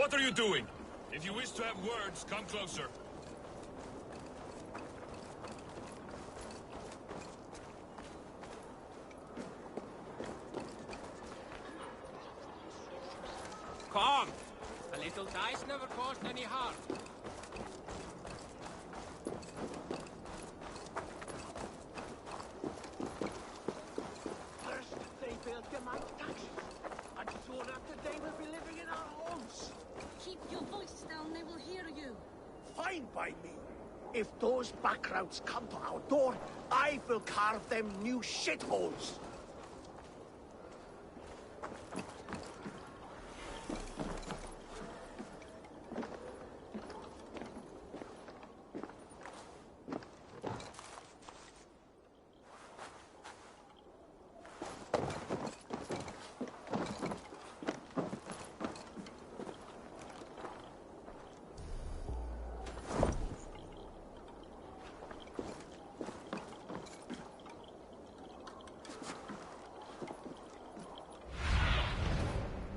What are you doing? If you wish to have words, come closer. Come! A little dice never caused any harm. First, they built the mighty taxes, and soon after they will be living in our homes. Keep your voice down, they will hear you. Fine by me. If those backgrounds come to our door, I will carve them new shitholes.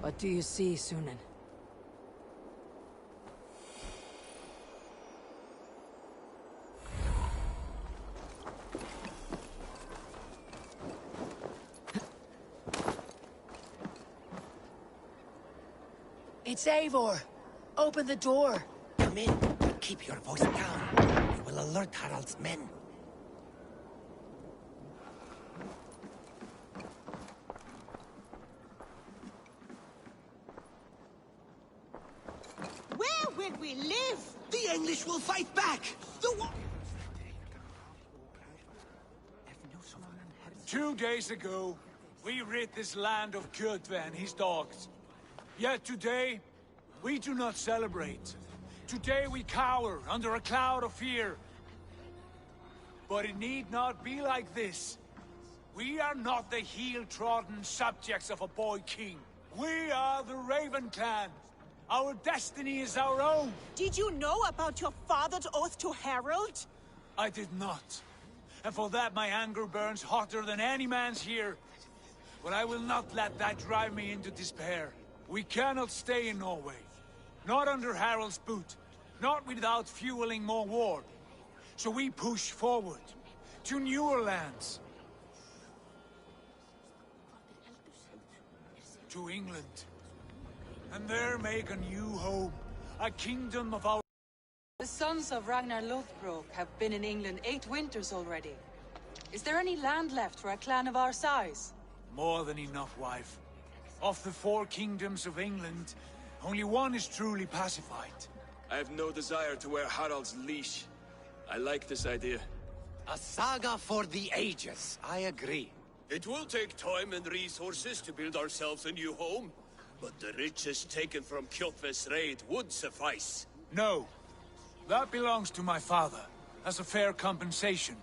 What do you see, Sunan? It's Eivor! Open the door! Come in, but keep your voice down. You will alert Harald's men. Where will we live? The English will fight back! The war... 2 days ago, we rid this land of Kjotve and his dogs. Yet today, we do not celebrate. Today we cower under a cloud of fear. But it need not be like this. We are not the heel-trodden subjects of a boy king. We are the Raven clan. Our destiny is our own. Did you know about your father's oath to Harold? I did not. And for that my anger burns hotter than any man's here. But I will not let that drive me into despair. We cannot stay in Norway. Not under Harald's boot. Not without fueling more war. So we push forward. To newer lands. To England. And there make a new home. A kingdom of our... The sons of Ragnar Lothbrok have been in England 8 winters already. Is there any land left for a clan of our size? More than enough, wife. Of the 4 kingdoms of England, only one is truly pacified. I have no desire to wear Harald's leash. I like this idea. A saga for the ages, I agree. It will take time and resources to build ourselves a new home, but the riches taken from Kjotve's raid would suffice. No. That belongs to my father, as a fair compensation.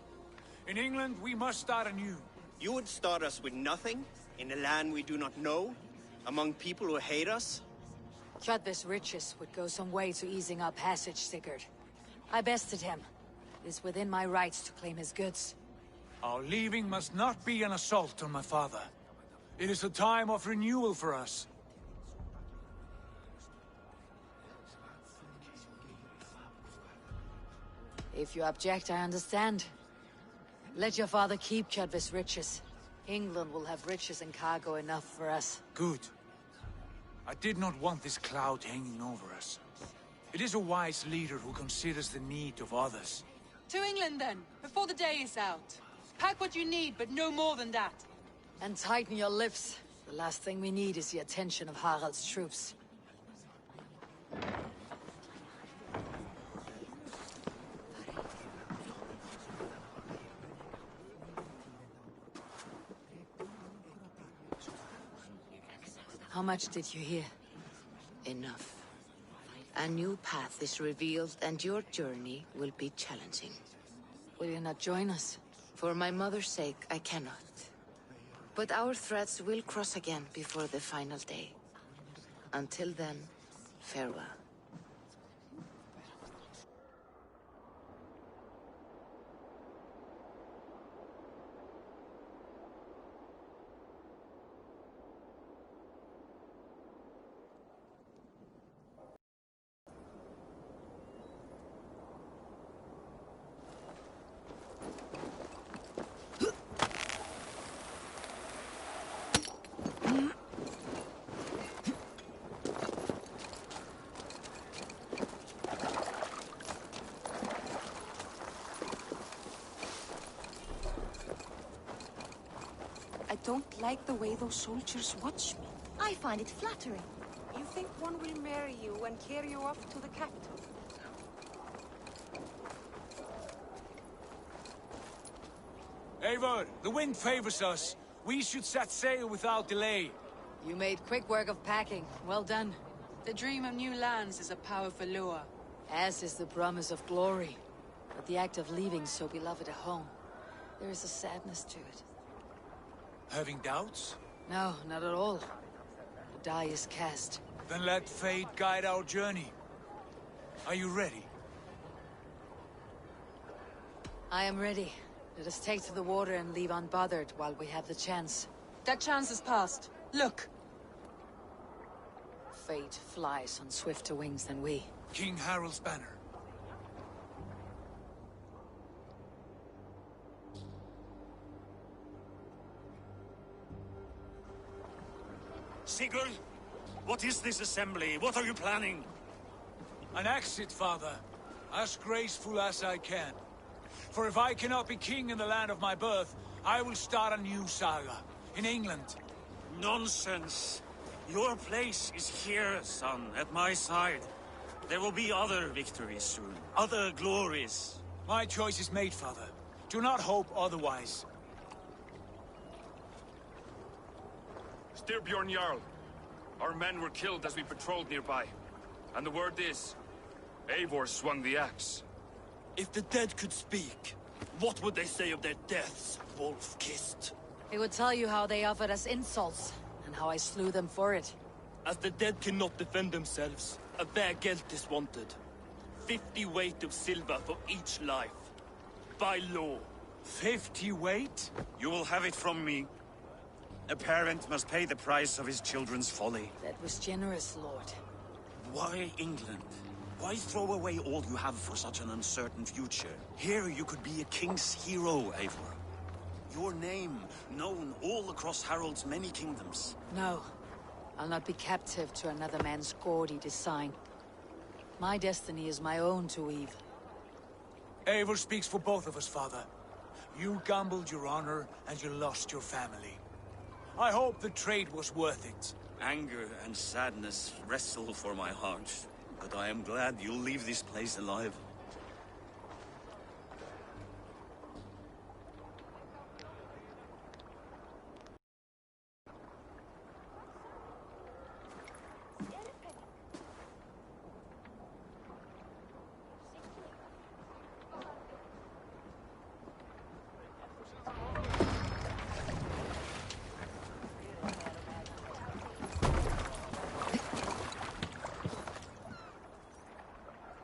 In England, we must start anew. You would start us with nothing? In a land we do not know? Among people who hate us? Kjotve's riches would go some way to easing our passage, Sigurd. I bested him. It is within my rights to claim his goods. Our leaving must not be an assault on my father. It is a time of renewal for us. If you object, I understand. Let your father keep Kjotve's riches. England will have riches and cargo enough for us. Good. I did not want this cloud hanging over us. It is a wise leader who considers the need of others. To England, then, before the day is out. Pack what you need, but no more than that. And tighten your lips. The last thing we need is the attention of Harald's troops. How much did you hear? Enough. A new path is revealed, and your journey will be challenging. Will you not join us? For my mother's sake, I cannot. But our threads will cross again before the final day. Until then, farewell. don't like the way those soldiers watch me. I find it flattering. You think one will marry you and carry you off to the capital? Eivor, the wind favors us. We should set sail without delay. You made quick work of packing. Well done. The dream of new lands is a powerful lure. As is the promise of glory. But the act of leaving so beloved a home, there is a sadness to it. Having doubts? No, not at all. The die is cast. Then let fate guide our journey. Are you ready? I am ready. Let us take to the water and leave unbothered while we have the chance. That chance is past. Look! Fate flies on swifter wings than we. King Harald's banner. Sigurd, what is this assembly? What are you planning? An exit, father. As graceful as I can. For if I cannot be king in the land of my birth, I will start a new saga. In England. Nonsense. Your place is here, son, at my side. There will be other victories soon. Other glories. My choice is made, father. Do not hope otherwise. Styrbjorn Jarl. Our men were killed as we patrolled nearby. And the word is, Eivor swung the axe. If the dead could speak, what would they say of their deaths, wolf-kissed? They would tell you how they offered us insults, and how I slew them for it. As the dead cannot defend themselves, a bare gelt is wanted. 50 weight of silver for each life. By law. 50 weight? You will have it from me. A parent must pay the price of his children's folly. That was generous, Lord. Why England? Why throw away all you have for such an uncertain future? Here you could be a king's hero, Eivor. Your name known all across Harald's many kingdoms. No. I'll not be captive to another man's gaudy design. My destiny is my own to weave. Eivor speaks for both of us, father. You gambled your honor, and you lost your family. I hope the trade was worth it. Anger and sadness wrestle for my heart, but I am glad you'll leave this place alive.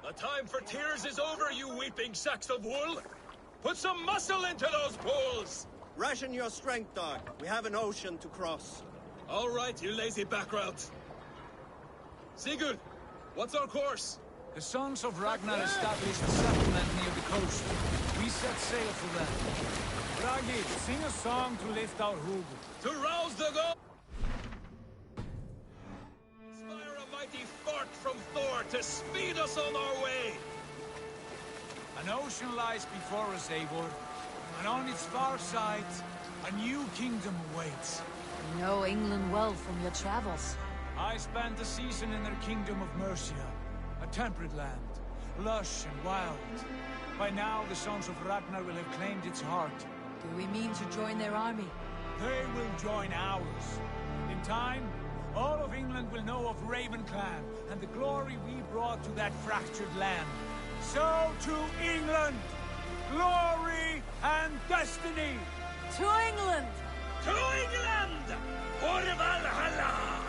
The time for tears is over, you weeping sacks of wool! Put some muscle into those bulls! Ration your strength, dog. We have an ocean to cross. All right, you lazy backroads. Sigurd, what's our course? The sons of Ragnar established a settlement near the coast. We set sail for them. Ragi, sing a song to lift our hood. To rouse the go! Inspire a mighty fart from Thor to speed us on our way! An ocean lies before us, Eivor. And on its far side, a new kingdom awaits. You know England well from your travels. I spent a season in their kingdom of Mercia. A temperate land, lush and wild. By now, the sons of Ragnar will have claimed its heart. Do we mean to join their army? They will join ours. In time, all of England will know of Raven Clan and the glory we brought to that fractured land. So to England! Glory and destiny! To England! To England! For Valhalla!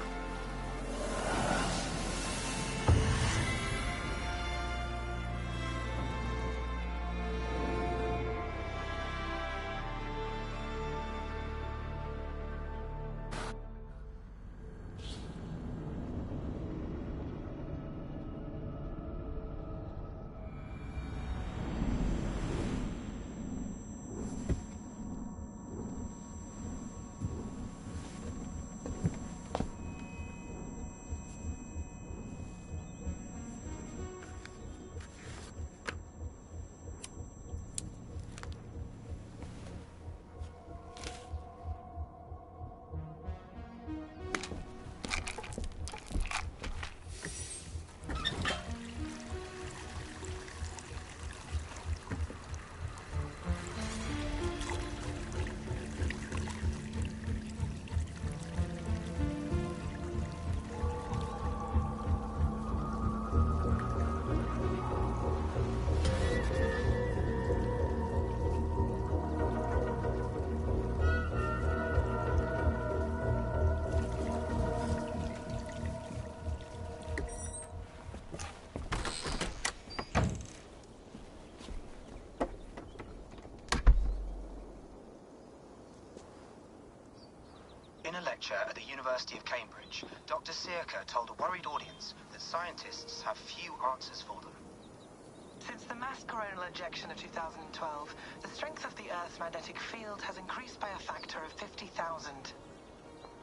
In a lecture at the University of Cambridge, Dr. Circa told a worried audience that scientists have few answers for them. Since the mass coronal ejection of 2012, the strength of the Earth's magnetic field has increased by a factor of 50,000.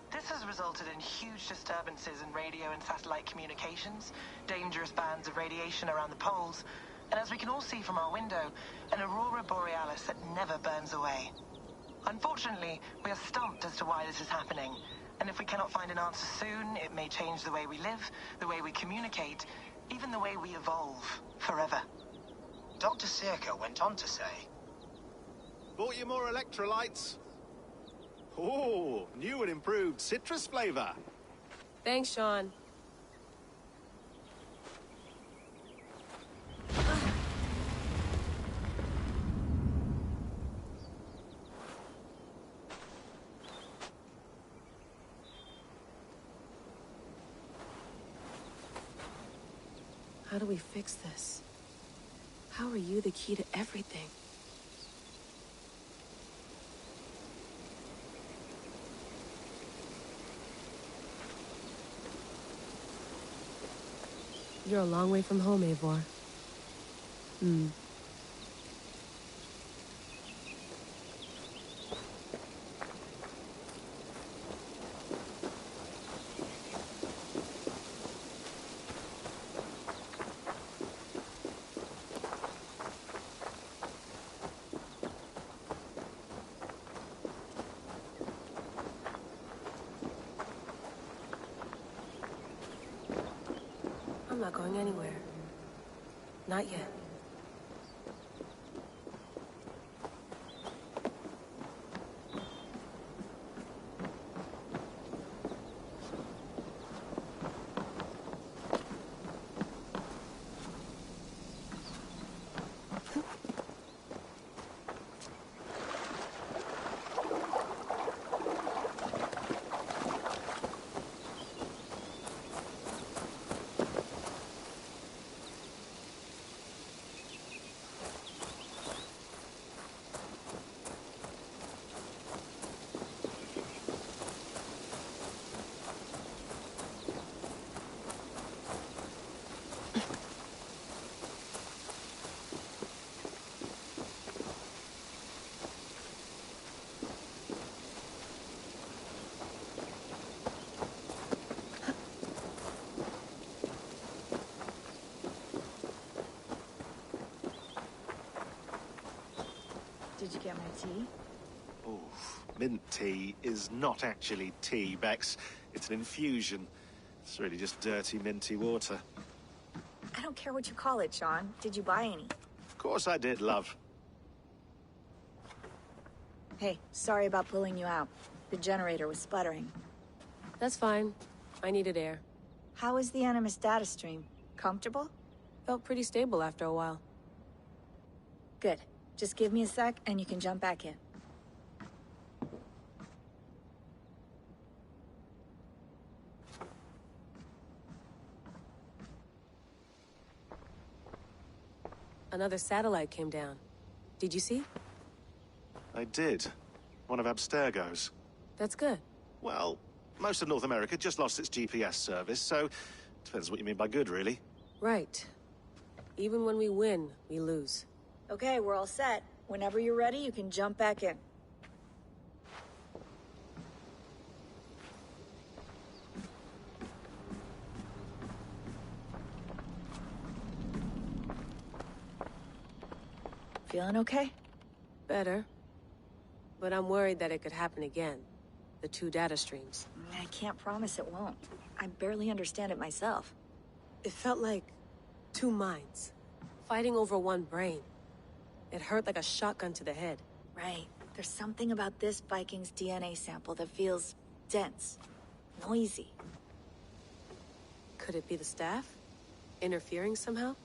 This has resulted in huge disturbances in radio and satellite communications, dangerous bands of radiation around the poles, and as we can all see from our window, an aurora borealis that never burns away. Unfortunately, we are stumped as to why this is happening, and if we cannot find an answer soon, it may change the way we live, the way we communicate, even the way we evolve, forever. Dr. Circa went on to say, Bought you more electrolytes? Oh, new and improved citrus flavor. Thanks, Sean. How do we fix this? How are you the key to everything? You're a long way from home, Eivor. I'm not going anywhere. Not yet. Did you get my tea? Oh, mint tea is not actually tea, Bex. It's an infusion. It's really just dirty, minty water. I don't care what you call it, Sean. Did you buy any? Of course I did, love. Hey, sorry about pulling you out. The generator was sputtering. That's fine. I needed air. How is the Animus data stream? Comfortable? Felt pretty stable after a while. Good. Just give me a sec and you can jump back in. Another satellite came down. Did you see? I did. One of Abstergo's. That's good. Well, most of North America just lost its GPS service, so depends what you mean by good, really. Right. Even when we win, we lose. Okay, we're all set. Whenever you're ready, you can jump back in. Feeling okay? Better. But I'm worried that it could happen again. The two data streams. I can't promise it won't. I barely understand it myself. It felt like two minds, fighting over one brain. It hurt like a shotgun to the head. Right. There's something about this Viking's DNA sample that feels dense, noisy. Could it be the staff? Interfering somehow?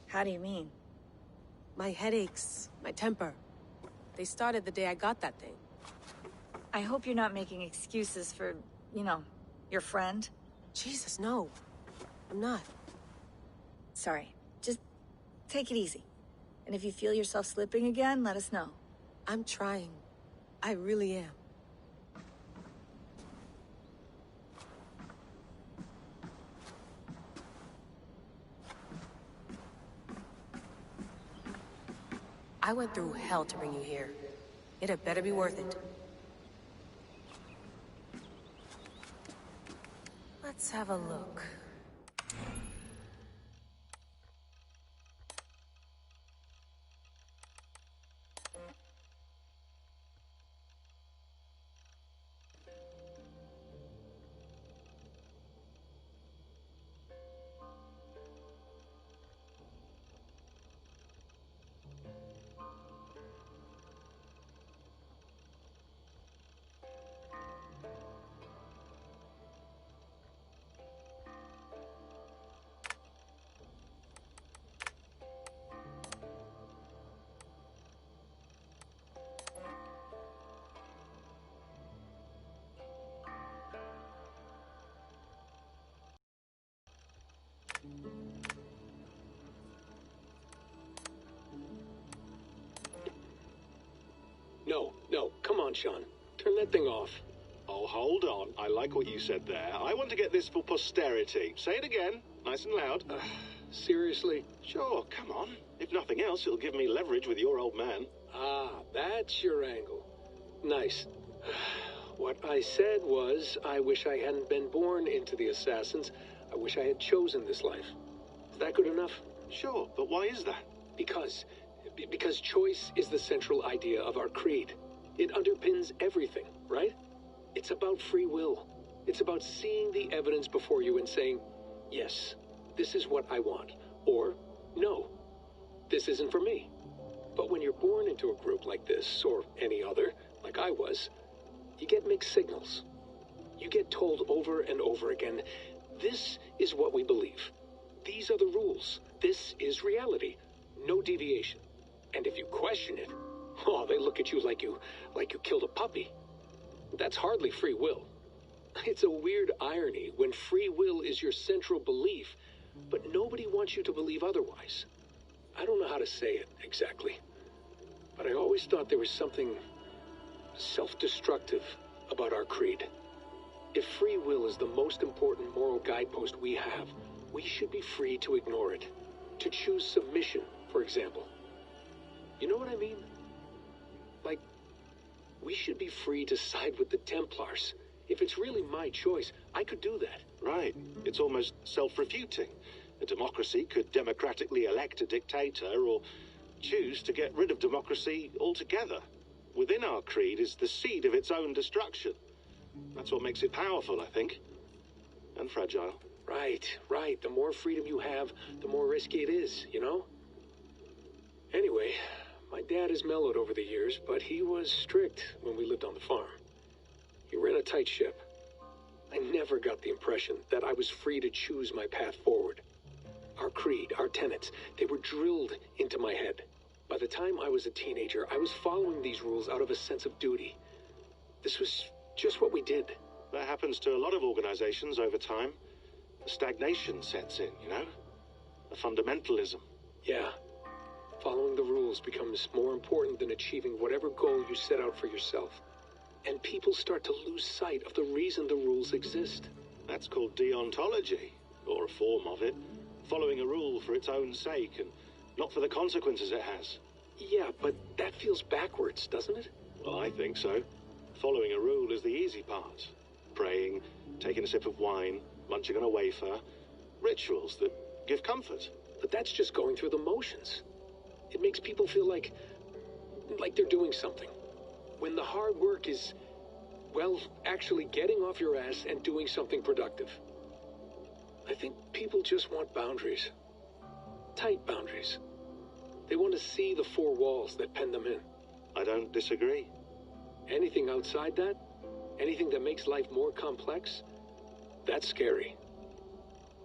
How do you mean? My headaches, my temper. They started the day I got that thing. I hope you're not making excuses for, you know, your friend. Jesus, no. I'm not. Sorry. Just take it easy. And if you feel yourself slipping again, let us know. I'm trying. I really am. I went through hell to bring you here. It had better be worth it. Let's have a look. No, come on, Sean. Turn that thing off. Oh, hold on. I like what you said there. I want to get this for posterity. Say it again, nice and loud. Seriously? Sure, come on. If nothing else, it'll give me leverage with your old man. Ah, that's your angle. Nice. What I said was, I wish I hadn't been born into the Assassins. I wish I had chosen this life. Is that good enough? Sure, but why is that? Because choice is the central idea of our creed. It underpins everything, right? It's about free will. It's about seeing the evidence before you and saying, yes, this is what I want. Or, no, this isn't for me. But when you're born into a group like this, or any other, like I was, you get mixed signals. You get told over and over again, this is what we believe. These are the rules. This is reality. No deviation. And if you question it, oh, they look at you like you killed a puppy. That's hardly free will. It's a weird irony when free will is your central belief, but nobody wants you to believe otherwise. I don't know how to say it exactly, but I always thought there was something self-destructive about our creed. If free will is the most important moral guidepost we have, we should be free to ignore it. To choose submission, for example. You know what I mean? Like, we should be free to side with the Templars. If it's really my choice, I could do that. Right. It's almost self-refuting. A democracy could democratically elect a dictator or choose to get rid of democracy altogether. Within our creed is the seed of its own destruction. That's what makes it powerful, I think. And fragile. Right. The more freedom you have, the more risky it is, you know? Anyway, my dad has mellowed over the years, but he was strict when we lived on the farm. He ran a tight ship. I never got the impression that I was free to choose my path forward. Our creed, our tenets, they were drilled into my head. By the time I was a teenager, I was following these rules out of a sense of duty. This was just what we did. That happens to a lot of organizations over time. The stagnation sets in, you know? A fundamentalism. Yeah. Following the rules becomes more important than achieving whatever goal you set out for yourself. And people start to lose sight of the reason the rules exist. That's called deontology, or a form of it. Following a rule for its own sake, and not for the consequences it has. Yeah, but that feels backwards, doesn't it? Well, I think so. Following a rule is the easy part. Praying, taking a sip of wine, munching on a wafer. Rituals that give comfort. But that's just going through the motions. It makes people feel like they're doing something. When the hard work is, well, actually getting off your ass and doing something productive. I think people just want boundaries. Tight boundaries. They want to see the four walls that pen them in. I don't disagree. Anything outside that, anything that makes life more complex, that's scary.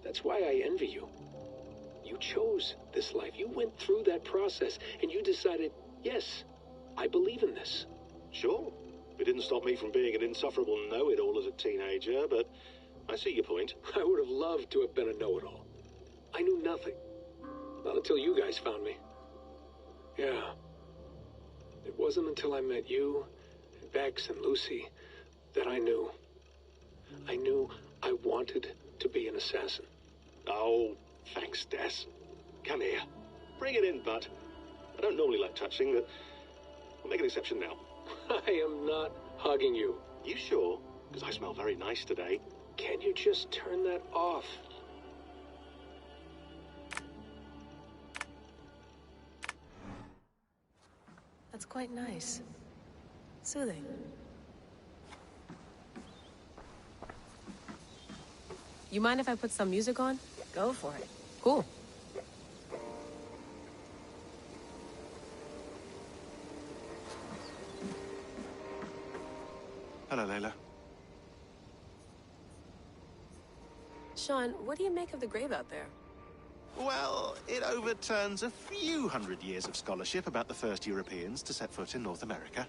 That's why I envy you. You chose this life. You went through that process, and you decided, yes, I believe in this. Sure. It didn't stop me from being an insufferable know-it-all as a teenager, but I see your point. I would have loved to have been a know-it-all. I knew nothing. Not until you guys found me. Yeah. It wasn't until I met you, and Bex, and Lucy, that I knew. I knew I wanted to be an assassin. Oh, thanks, Des. Come here. Bring it in, bud. I don't normally like touching, but we'll make an exception now. I am not hugging you. You sure? Because I smell very nice today. Can't you just turn that off? That's quite nice. Soothing. You mind if I put some music on? Go for it. Cool. Hello, Layla. Sean, what do you make of the grave out there? Well, it overturns a few hundred years of scholarship about the first Europeans to set foot in North America.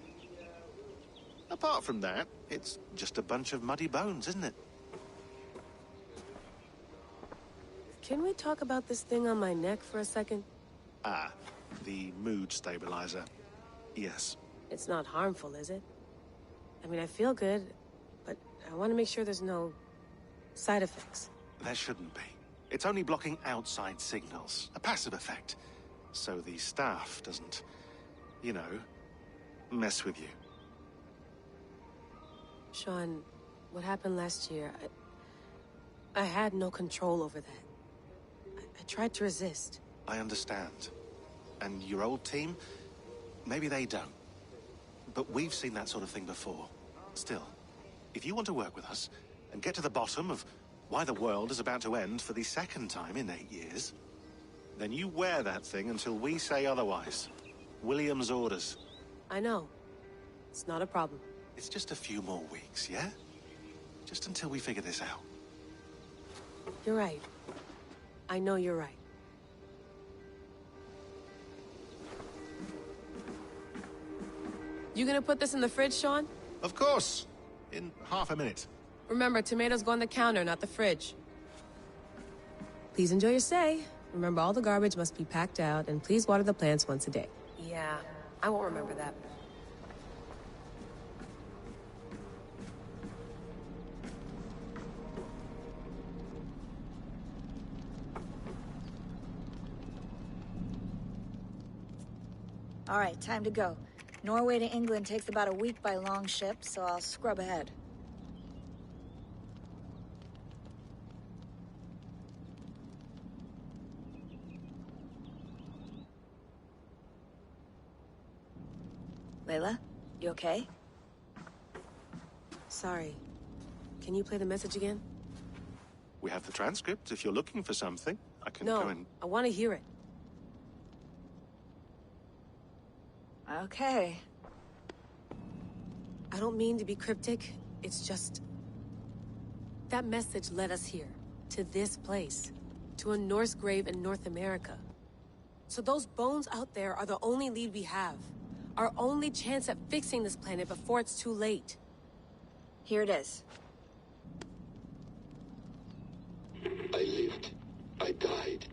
Apart from that, it's just a bunch of muddy bones, isn't it? Can we talk about this thing on my neck for a second? Ah, the mood stabilizer. Yes. It's not harmful, is it? I mean, I feel good, but I want to make sure there's no side effects. There shouldn't be. It's only blocking outside signals, a passive effect. So the staff doesn't, you know, mess with you. Sean, what happened last year, I had no control over that. I tried to resist. I understand. And your old team, maybe they don't. But we've seen that sort of thing before. Still, if you want to work with us and get to the bottom of why the world is about to end for the second time in 8 years, then you wear that thing until we say otherwise. William's orders. I know. It's not a problem. It's just a few more weeks, yeah? Just until we figure this out. You're right. I know you're right. You gonna put this in the fridge, Sean? Of course. In half a minute. Remember, tomatoes go on the counter, not the fridge. Please enjoy your stay. Remember, all the garbage must be packed out, and please water the plants once a day. Yeah, I won't remember that. All right, time to go. Norway to England takes about a week by long ship, so I'll scrub ahead. Layla, you okay? Sorry. Can you play the message again? We have the transcript. If you're looking for something, I can go and... I want to hear it. Okay. I don't mean to be cryptic. It's just... that message led us here. To this place. To a Norse grave in North America. So those bones out there are the only lead we have. Our only chance at fixing this planet before it's too late. Here it is. I lived, I died,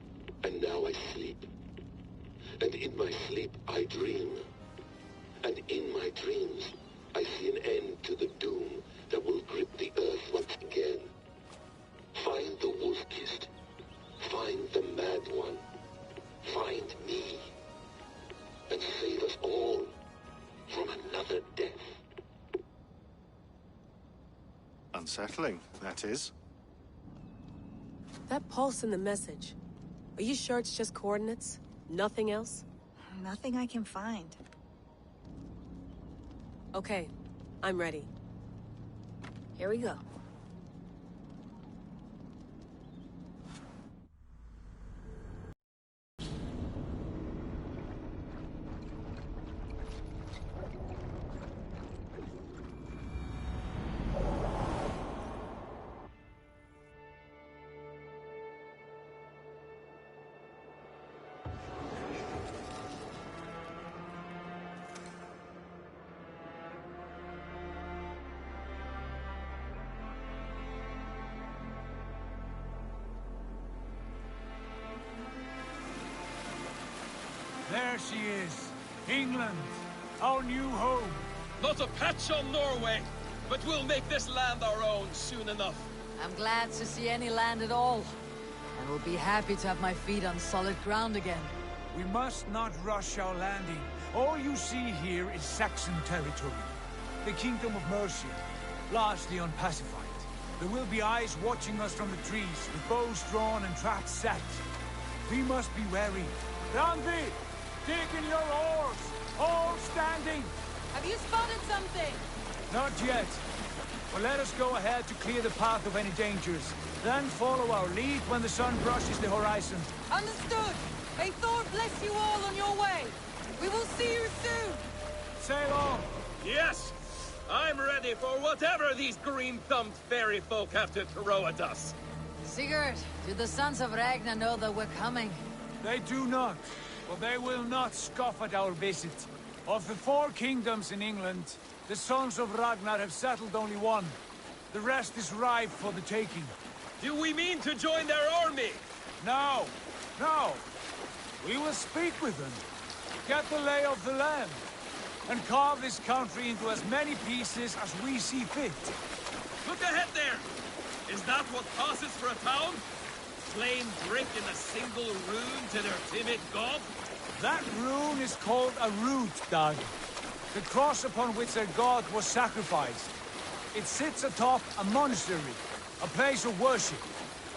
and now I sleep. And in my sleep I dream. And in my dreams, I see an end to the doom that will grip the earth once again. Find the wolf-kissed. Find the mad one. Find me. And save us all from another death. Unsettling, that is. That pulse in the message. Are you sure it's just coordinates? Nothing else? Nothing I can find. Okay, I'm ready. Here we go. There she is. England. Our new home. Not a patch on Norway, but we'll make this land our own soon enough. I'm glad to see any land at all. And will be happy to have my feet on solid ground again. We must not rush our landing. All you see here is Saxon territory. The Kingdom of Mercia, largely unpacified. There will be eyes watching us from the trees, with bows drawn and traps set. We must be wary. Randi! Dig in your oars! All standing! Have you spotted something? Not yet. But let us go ahead to clear the path of any dangers. Then follow our lead when the sun brushes the horizon. Understood! May Thor bless you all on your way! We will see you soon! Sail on! Yes! I'm ready for whatever these green-thumbed fairy folk have to throw at us. Sigurd, do the sons of Ragnar know that we're coming? They do not, but they will not scoff at our visit. Of the 4 kingdoms in England, the sons of Ragnar have settled only one. The rest is ripe for the taking. Do we mean to join their army? No, no. We will speak with them, get the lay of the land, and carve this country into as many pieces as we see fit. Look ahead there! Is that what passes for a town? Slain drink in a single rune to their timid god? That rune is called a root, Dag. The cross upon which their god was sacrificed. It sits atop a monastery, a place of worship.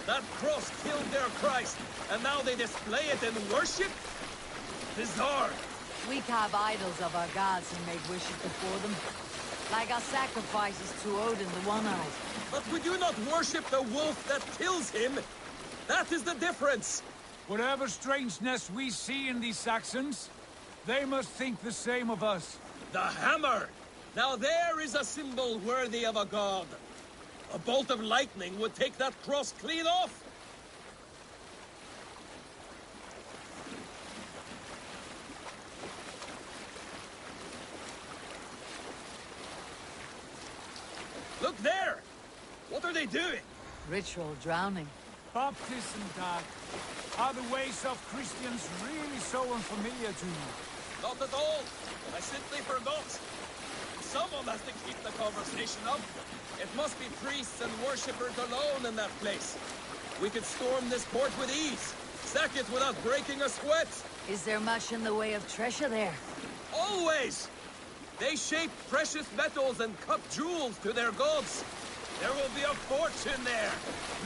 That cross killed their Christ, and now they display it in worship? Bizarre! We carve idols of our gods and make wishes before them. Like our sacrifices to Odin the One-Eyed. But we do not worship the wolf that kills him! That is the difference! Whatever strangeness we see in these Saxons, they must think the same of us. The hammer! Now there is a symbol worthy of a god. A bolt of lightning would take that cross clean off! Look there! What are they doing? Ritual drowning. Baptism, Dag. Are the ways of Christians really so unfamiliar to you? Not at all. I simply forgot. Someone has to keep the conversation up. It must be priests and worshippers alone in that place. We could storm this port with ease. Sack it without breaking a sweat. Is there much in the way of treasure there? Always! They shape precious metals and cut jewels to their gods. There will be a fortune there.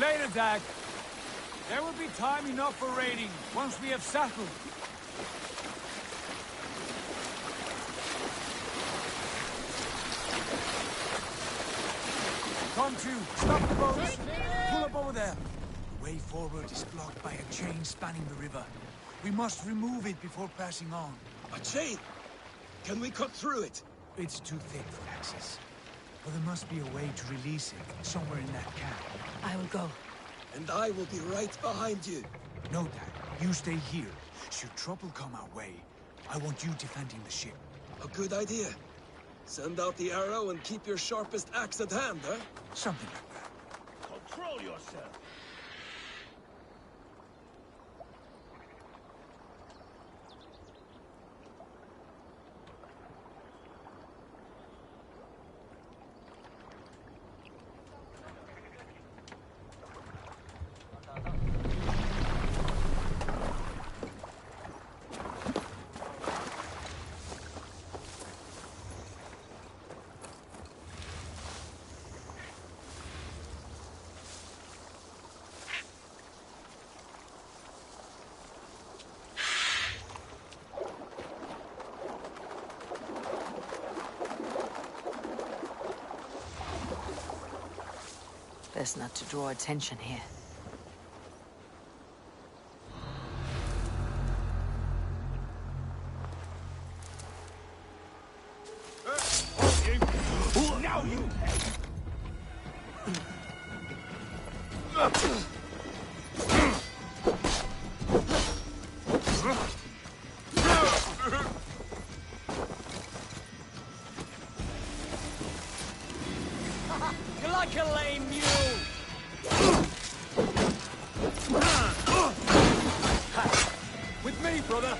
Later, Dag. There will be time enough for raiding, once we have settled. Come to, stop the boats. Pull up over there. The way forward is blocked by a chain spanning the river. We must remove it before passing on. A chain? Can we cut through it? It's too thick for access. But there must be a way to release it, somewhere in that camp. I will go. And I will be right behind you. No, Dad. You stay here. Should trouble come our way, I want you defending the ship. A good idea. Send out the arrow and keep your sharpest axe at hand, huh? Something like that. Control yourself. Best not to draw attention here. Now you! You're like a lame mule! With me, brother!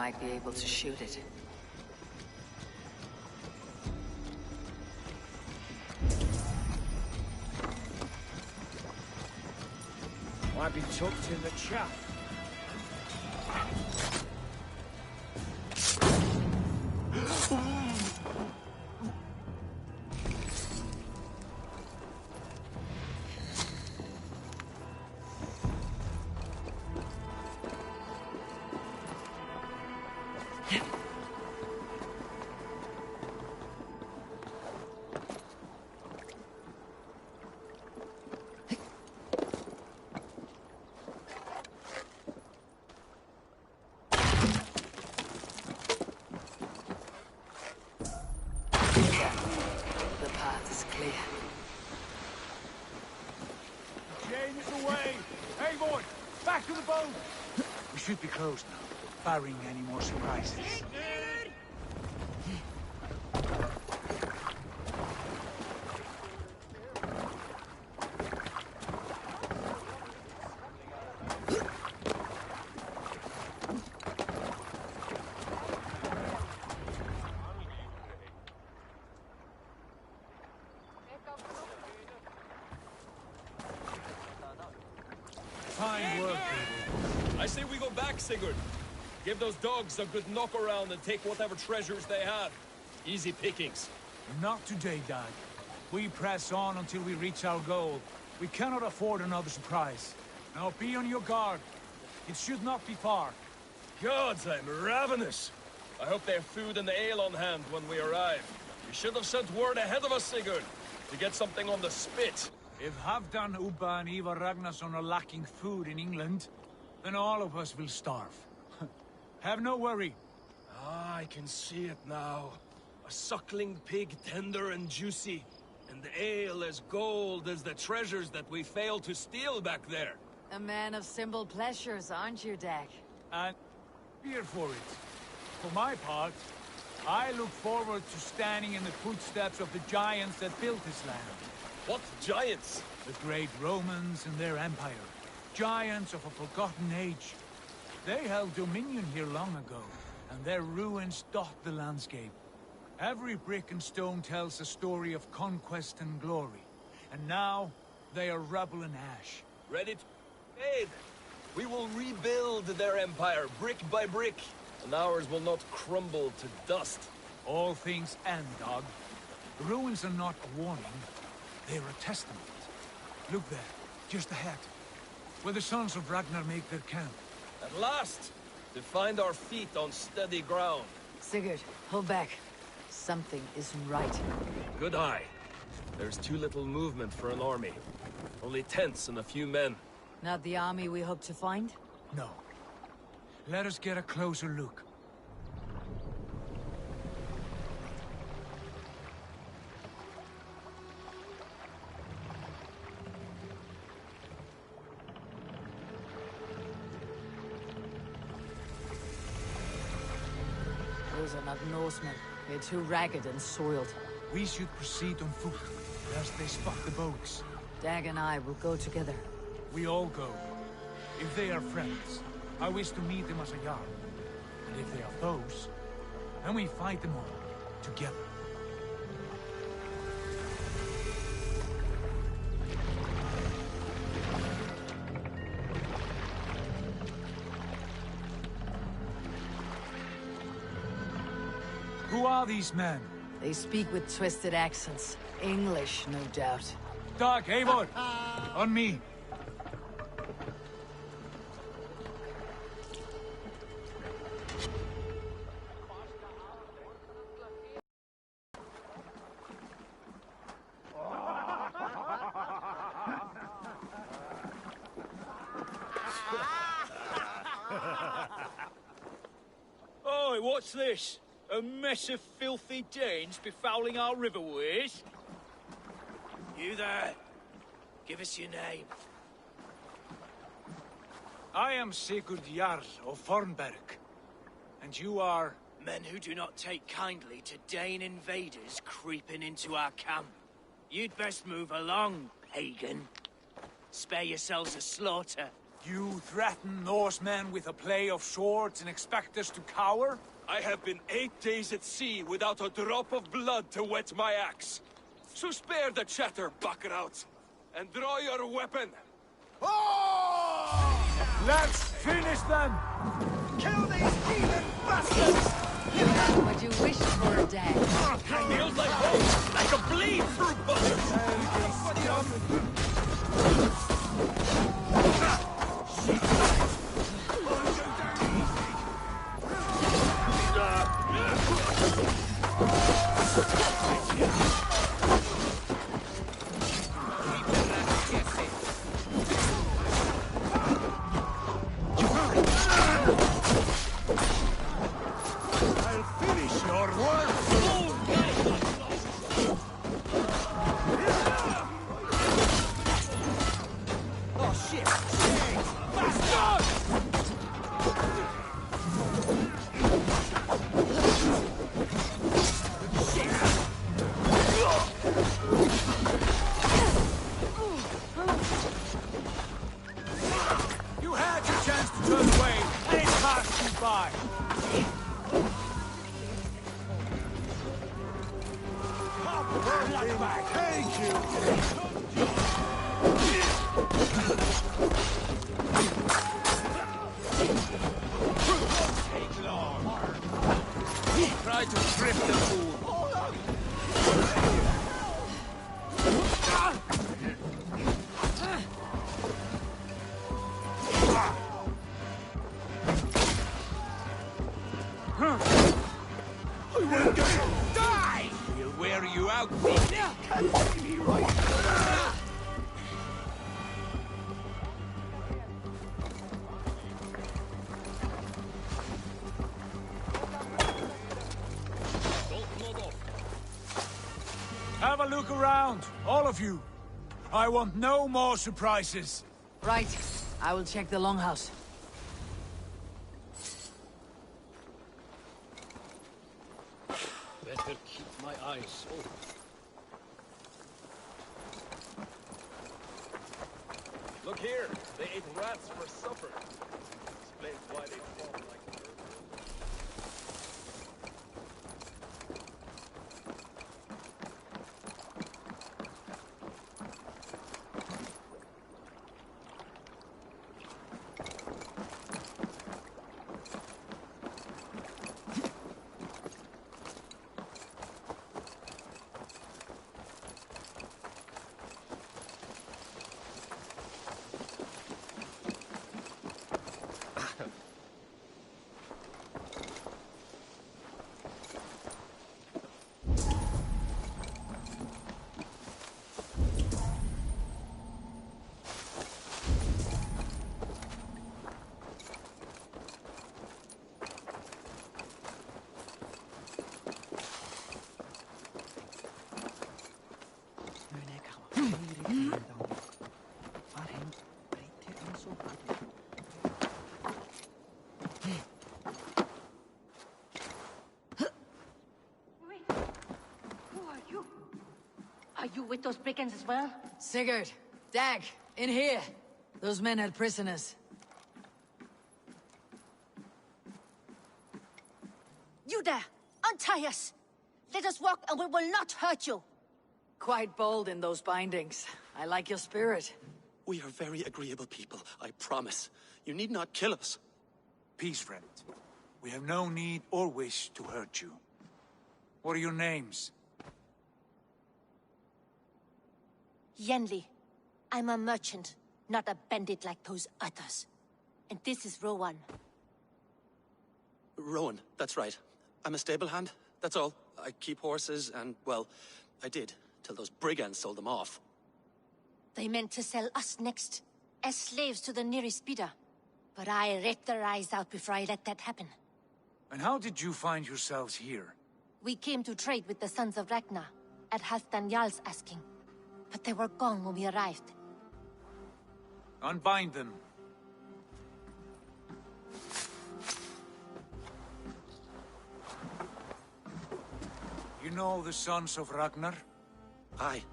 might be able to shoot it. Might be tucked in the chaff. We should be closed now, barring any more surprises. Fine work, I say we go back, Sigurd. Give those dogs a good knock around and take whatever treasures they have. Easy pickings. Not today, Dad. We press on until we reach our goal. We cannot afford another surprise. Now be on your guard. It should not be far. Gods, I'm ravenous. I hope they have food and ale on hand when we arrive. You should have sent word ahead of us, Sigurd, to get something on the spit. If Halfdan, Ubba and Ivar Ragnarsson are lacking food in England, then all of us will starve. Have no worry. Ah, I can see it now. A suckling pig, tender and juicy. And the ale as gold as the treasures that we failed to steal back there. A man of simple pleasures, aren't you, Dag? And here for it. For my part, I look forward to standing in the footsteps of the giants that built this land. What giants? The great Romans and their empire. Giants of a forgotten age. They held dominion here long ago, and their ruins dot the landscape. Every brick and stone tells a story of conquest and glory. And now, they are rubble and ash. Ready to fade. We will rebuild their empire, brick by brick, and ours will not crumble to dust. All things end, dog. The ruins are not a warning. They're a testament. Look there, just ahead, where the sons of Ragnar make their camp. At last, to find our feet on steady ground. Sigurd, hold back. Something isn't right. Good eye. There's too little movement for an army. Only tents and a few men. Not the army we hope to find? No. Let us get a closer look. Those are not Norsemen. They're too ragged and soiled. We should proceed on foot, lest they spot the boats. Dag and I will go together. We all go. If they are friends, I wish to meet them as a Jarl. And if they are foes, then we fight them all, together. Who are these men? They speak with twisted accents. English, no doubt. Dag, Eivor! On me! Oi, what's this? A mess of filthy Danes befouling our riverways? You there. Give us your name. I am Sigurd Jarl of Fornberg. And you are... Men who do not take kindly to Dane invaders creeping into our camp. You'd best move along, pagan. Spare yourselves a slaughter. You threaten Norsemen with a play of swords and expect us to cower? I have been 8 days at sea without a drop of blood to wet my axe. So spare the chatter, Buckerouts, and draw your weapon. Oh! Let's finish them! Kill these heathen bastards! What you wished for, Dad. Feels like home, like a bleed through I'll finish your work! Oh shit! Shit! Bastard! You had your chance to turn away, and it passed you by. Thank you. Try to trip the fool. Die! We'll wear you out, Can't see me right. Have a look around, all of you. I want no more surprises. Right. I will check the longhouse. Better keep my eyes open. Look here, they ate rats for supper. Explains why they fall like birds. Are you with those brigands as well? Sigurd, Dag, in here. Those men had prisoners. You there! Untie us! Let us walk and we will not hurt you! Quite bold in those bindings. I like your spirit. We are very agreeable people, I promise. You need not kill us. Peace, friend. We have no need or wish to hurt you. What are your names? Yenli. I'm a merchant, not a bandit like those others. And this is Rowan. Rowan, that's right. I'm a stable hand, that's all. I keep horses and, well, I did, till those brigands sold them off. They meant to sell us next, as slaves to the nearest bidder. But I ripped their eyes out before I let that happen. And how did you find yourselves here? We came to trade with the Sons of Ragnar, at Halfdan Jarl's asking. But they were gone when we arrived. Unbind them. You know the Sons of Ragnar? Aye.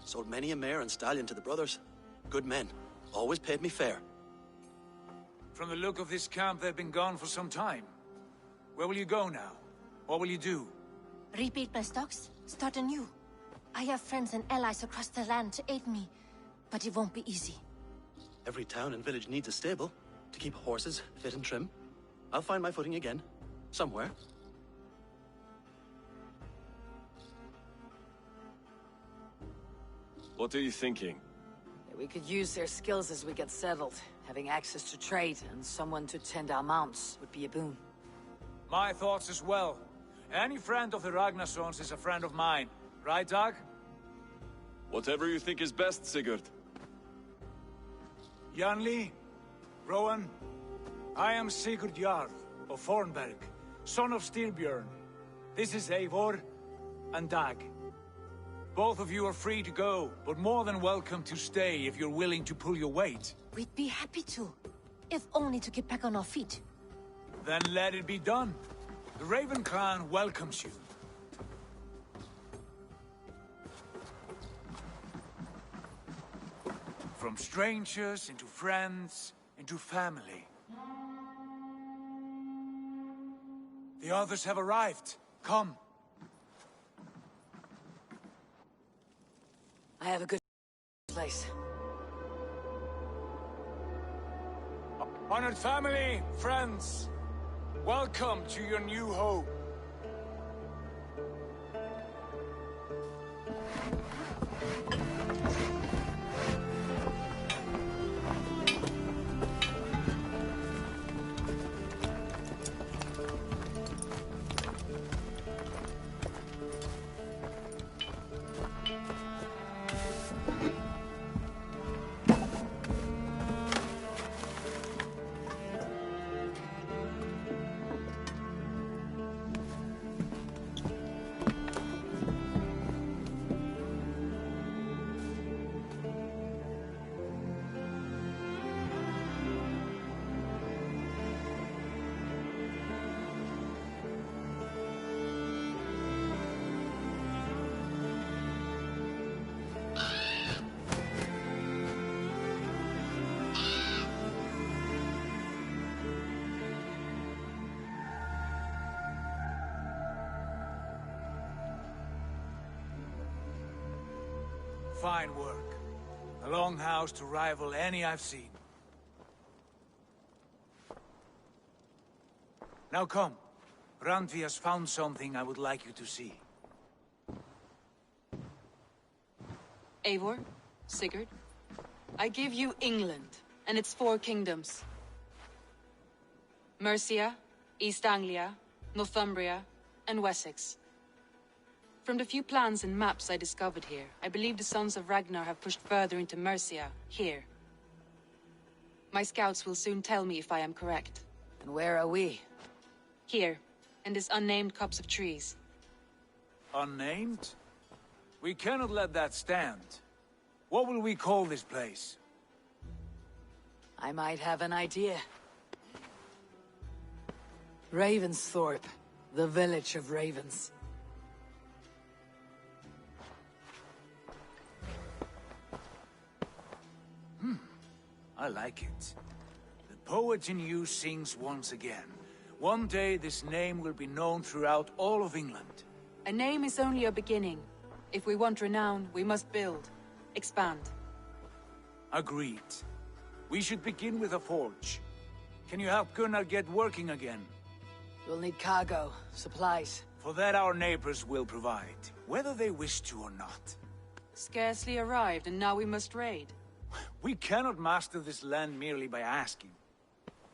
Sold many a mare and stallion to the brothers. Good men. Always paid me fair. From the look of this camp, they've been gone for some time. Where will you go now? What will you do? Rebuild my stocks, start anew. I have friends and allies across the land to aid me, but it won't be easy. Every town and village needs a stable to keep horses fit and trim. I'll find my footing again, somewhere. What are you thinking? We could use their skills as we get settled. Having access to trade and someone to tend our mounts would be a boon. My thoughts as well. Any friend of the Ragnarsons is a friend of mine. Right, Dag? Whatever you think is best, Sigurd. Janli, Rowan, I am Sigurd Jarl of Fornberg, son of Styrbjörn. This is Eivor and Dag. Both of you are free to go, but more than welcome to stay if you're willing to pull your weight. We'd be happy to, if only to get back on our feet. Then let it be done. The Raven clan welcomes you. From strangers into friends, into family. The others have arrived. Come. I have a good place. Honored family, friends, welcome to your new home. Fine work. A longhouse to rival any I've seen. Now come. Randvi has found something I would like you to see. Eivor, Sigurd, I give you England and its 4 kingdoms. Mercia, East Anglia, Northumbria, and Wessex. From the few plans and maps I discovered here, I believe the Sons of Ragnar have pushed further into Mercia, here. My scouts will soon tell me if I am correct. And where are we? Here, in this unnamed copse of trees. Unnamed? We cannot let that stand. What will we call this place? I might have an idea. Ravensthorpe, the village of ravens. I like it. The poet in you sings once again. One day this name will be known throughout all of England. A name is only a beginning. If we want renown, we must build, expand. Agreed. We should begin with a forge. Can you help Gunnar get working again? We'll need cargo, supplies. For that our neighbors will provide, whether they wish to or not. Scarcely arrived, and now we must raid. We cannot master this land merely by asking.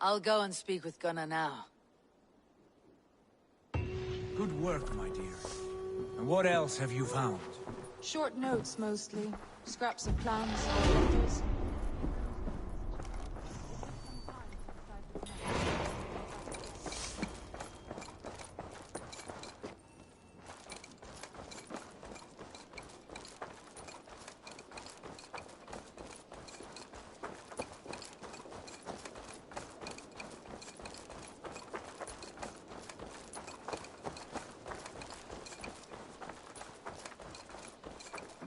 I'll go and speak with Gunnar now. Good work, my dear. And what else have you found? Short notes, mostly. Scraps of plans, letters.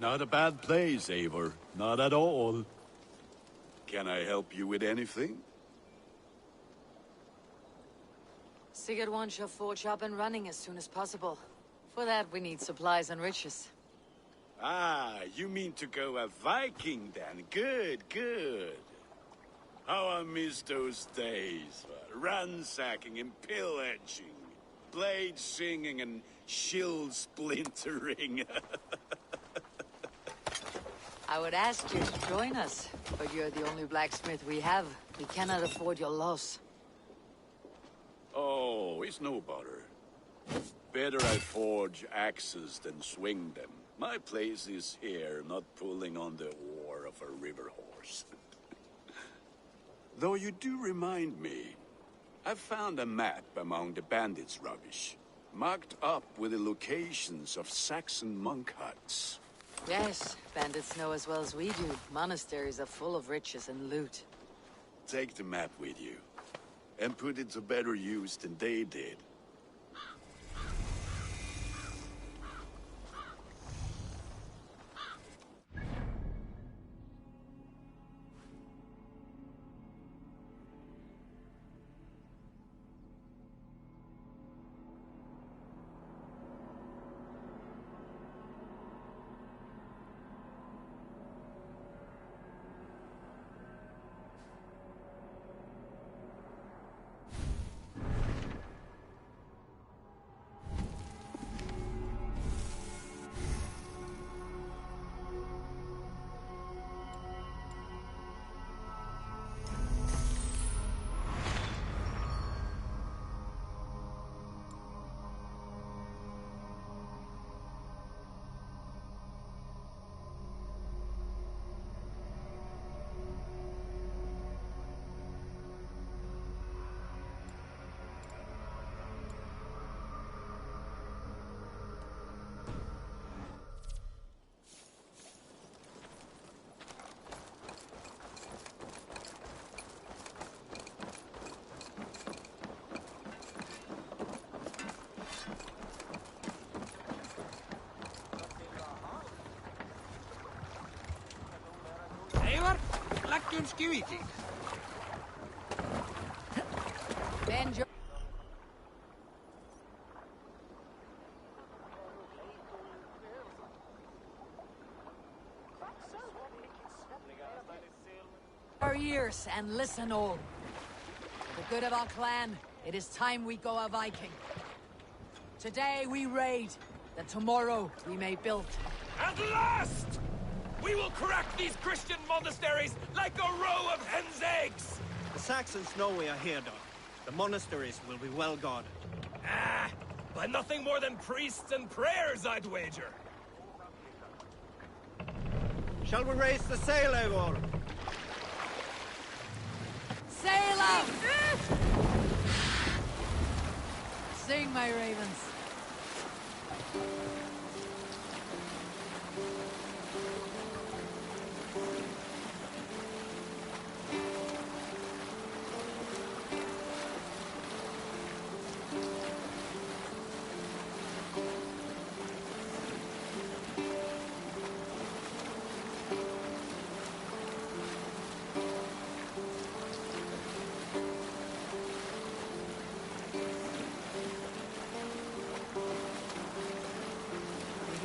Not a bad place, Eivor. Not at all. Can I help you with anything? Sigurd wants your forge up and running as soon as possible. For that, we need supplies and riches. Ah, you mean to go a Viking then? Good, good. How I miss those days. Ransacking and pillaging. Blade singing and shield splintering. I would ask you to join us, but you're the only blacksmith we have. We cannot afford your loss. Oh, it's no bother. Better I forge axes than swing them. My place is here, not pulling on the oar of a river horse. Though you do remind me, I found a map among the bandits' rubbish, marked up with the locations of Saxon monk huts. Yes, bandits know as well as we do. Monasteries are full of riches and loot. Take the map with you, and put it to better use than they did. Bend your... our ears and listen all. For the good of our clan, it is time we go a Viking. Today we raid, that tomorrow we may build. At last! We will crack these Christian monasteries like a row of hen's eggs! The Saxons know we are here, Doc. The monasteries will be well guarded. Ah! By nothing more than priests and prayers, I'd wager! Shall we raise the sail, Eivor? Sail out! Sing, my ravens.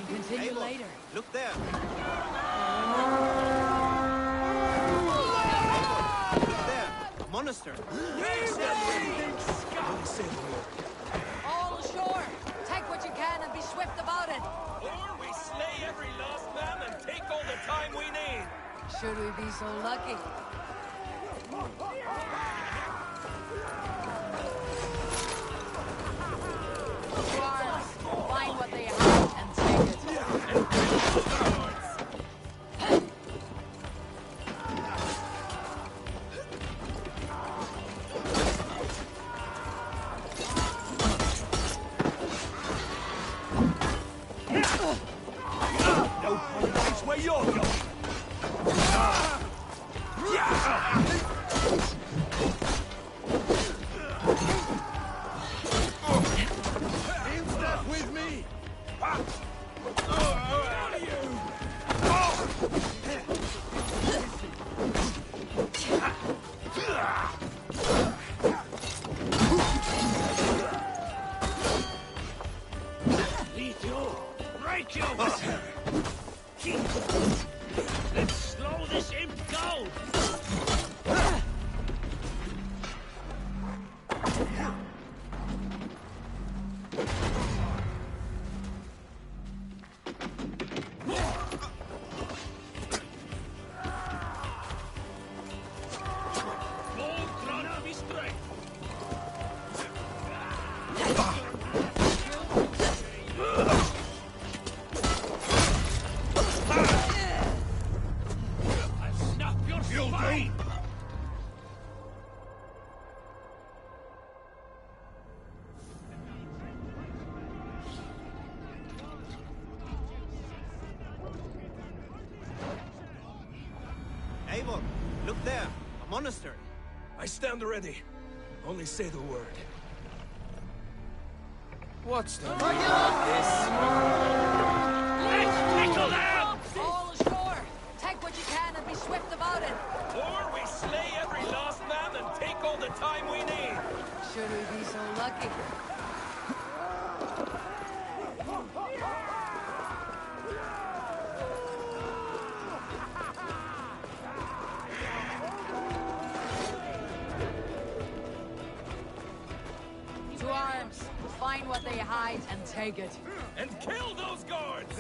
Continue Eivor, later. look there. Look there. A monastery. All ashore! Take what you can and be swift about it! Or we slay every last man and take all the time we need! Should we be so lucky? Guards, find what they have and take it. No place where you're going! monastery. I stand ready. Only say the word. What's the... Let's tickle them! All ashore! Take what you can and be swift about it! Or we slay every last man and take all the time we need. Should we be so lucky? To arms! Find what they hide and take it. And kill those guards!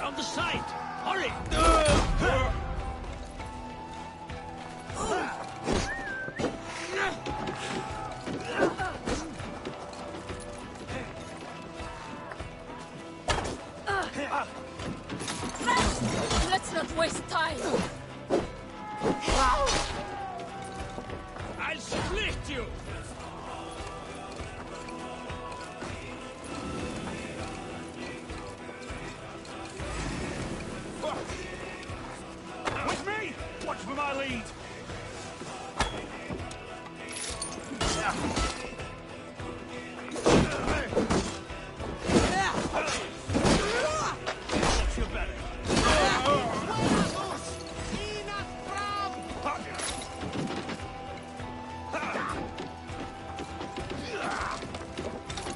On the side! Hurry! Let's not waste time! I'll split you! With me! Watch for my lead! Feel better.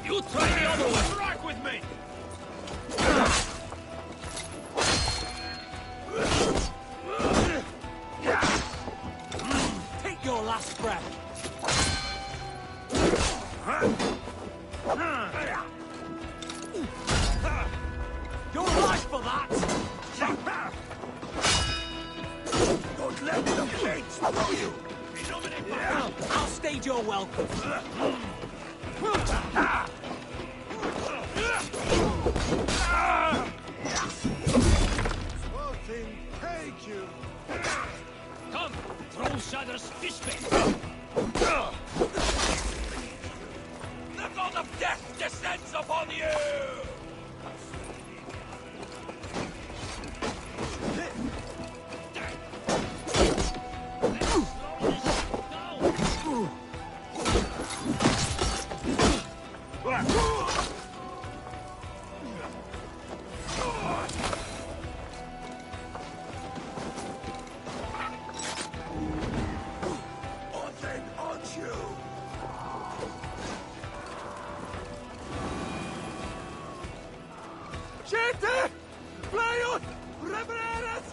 You try the other one! Strike with me! Take your last breath! Your life for that! Don't let the blades throw you! I'll stage your welcome! Take you! Come! Troll Shadow's fishbait! The god of death descends upon you! Gente! Playot! Revereres!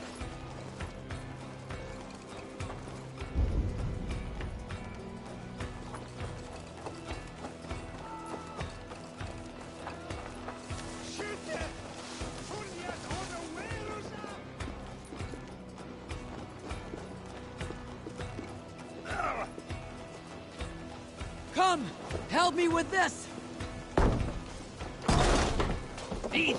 Come! Help me with this! Easy!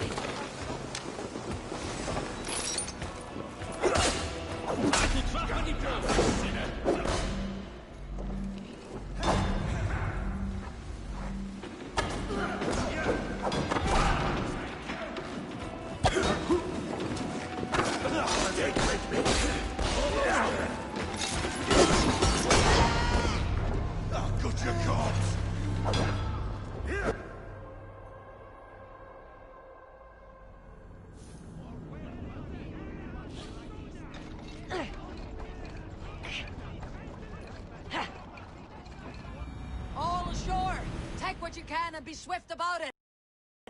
All ashore! Take what you can and be swift about it!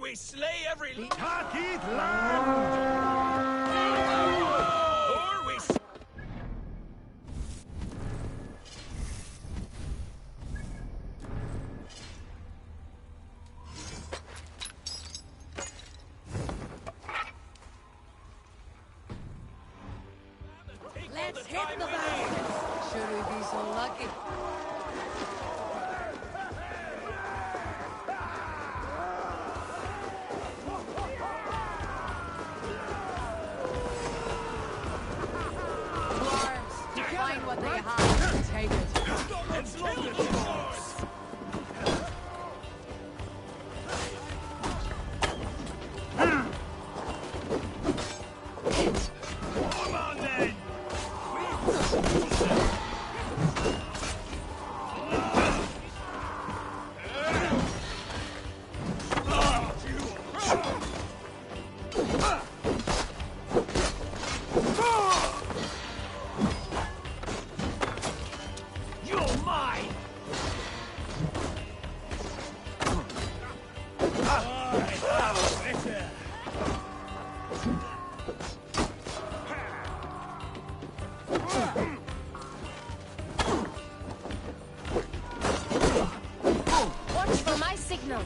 We slay every... Takit land! Or we... Let's hit the bastards! Should we be so lucky? Find what they have and take it. Let's load the doors! Come on then! You're mine! Watch for my signal.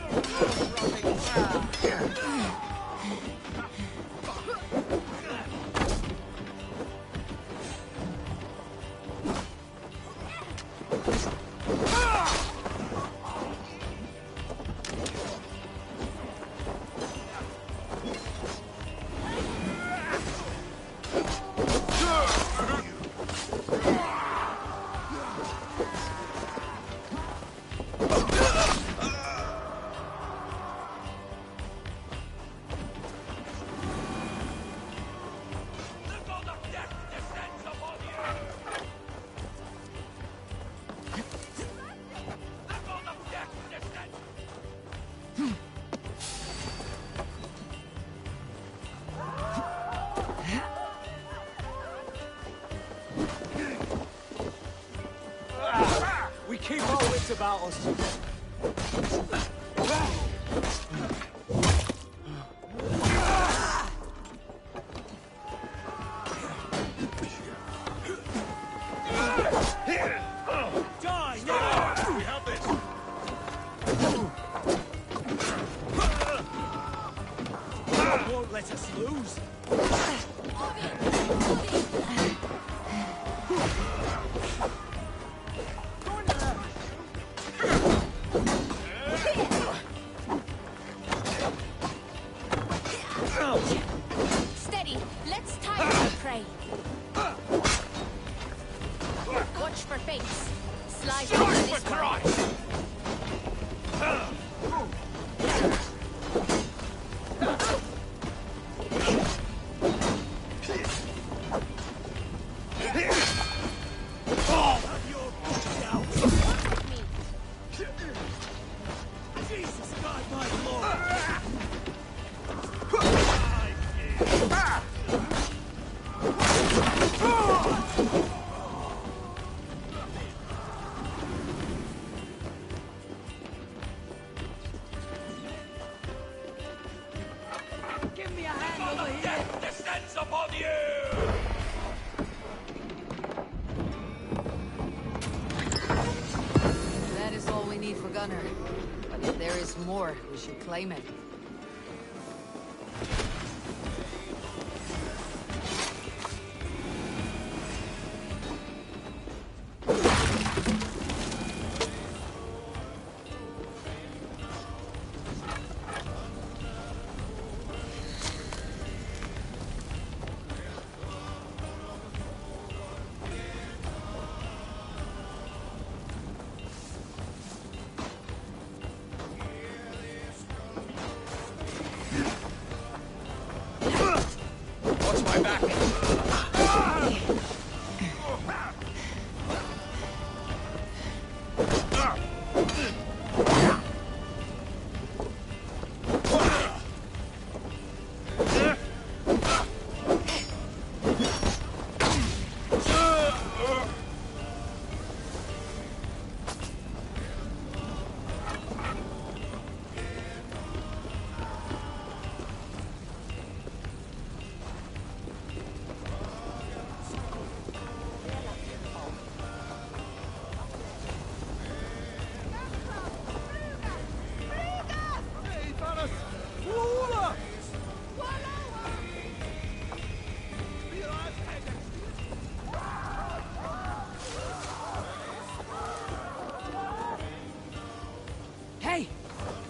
We keep our wits about us. Die now! We have this! Won't let us lose. Steady. Let's tie the prey. Watch for fates. Slide over this one. Jesus God, my lord! Give me a hand over here! Death descends upon you! That is all we need for Gunner. But if there is more, we should claim it.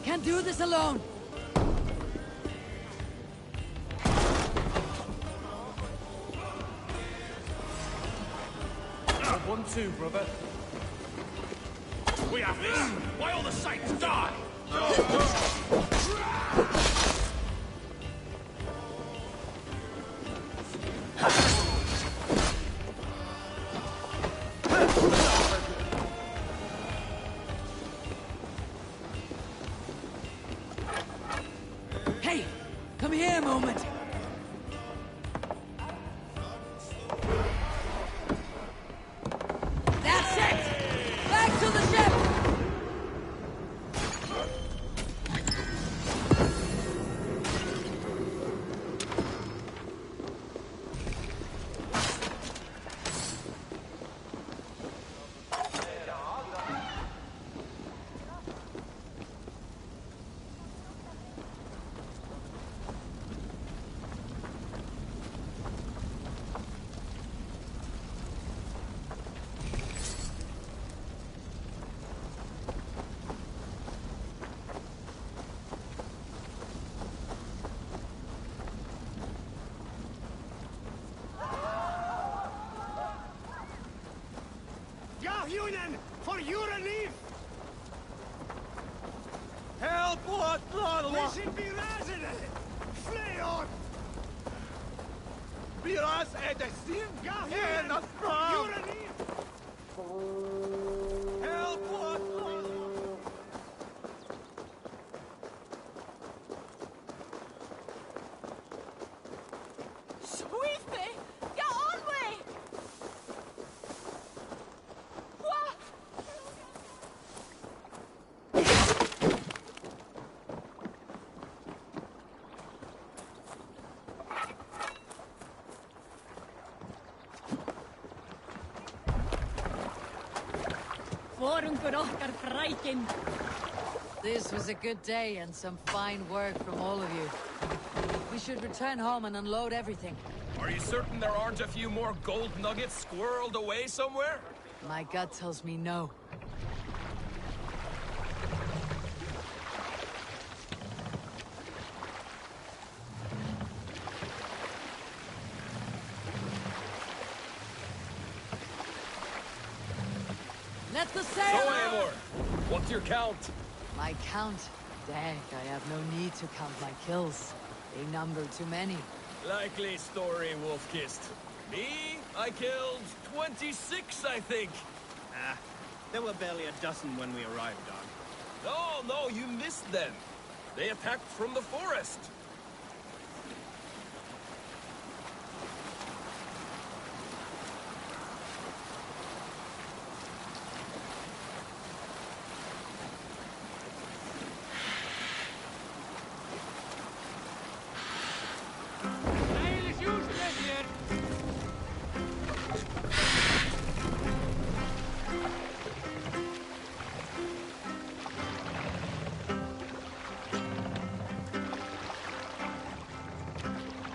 can't do this alone! One, two, brother. We have this! Why all the saints die? Hey! Come here a moment! That's it! Back to the ship! Union, for your relief! Help! We should be raising it! Flee on! Biraz edesin! Union, for your relief! Help! Sweetie! Get on me! What? This was a good day and some fine work from all of you. We should return home and unload everything. Are you certain there aren't a few more gold nuggets squirreled away somewhere? My gut tells me no. Let the So, sail! Eivor, what's your count? My count? Dang, I have no need to count my kills. They number too many. Likely story, Wolf-Kissed. Me? I killed 26, I think. Ah, there were barely a dozen when we arrived, Dog. No, you missed them. They attacked from the forest.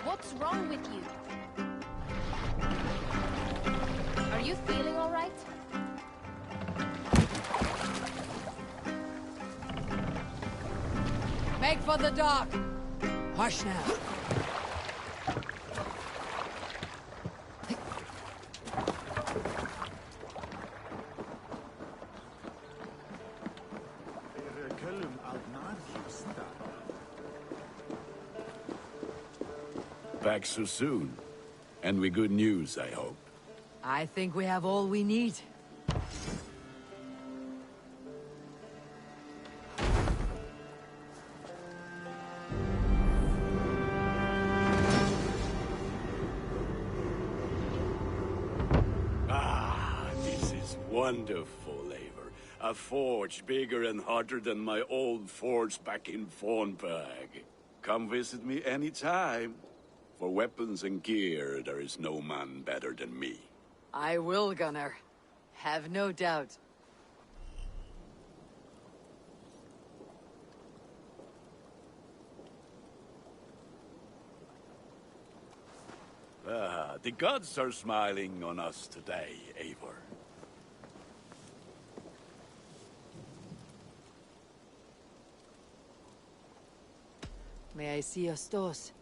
What's wrong with you? Are you feeling all right? Make for the dock! Hush now. Back so soon. And with good news, I hope. I think we have all we need. Ah, this is wonderful, Eivor. A forge bigger and hotter than my old forge back in Fornburg. Come visit me anytime. For weapons and gear, there is no man better than me. I will, Gunnar. Have no doubt. Ah, the gods are smiling on us today, Eivor. May I see your stores?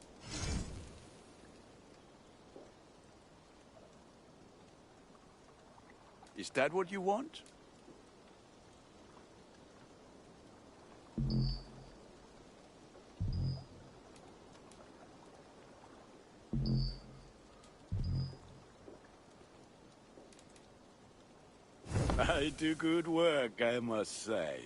Is that what you want? I do good work, I must say.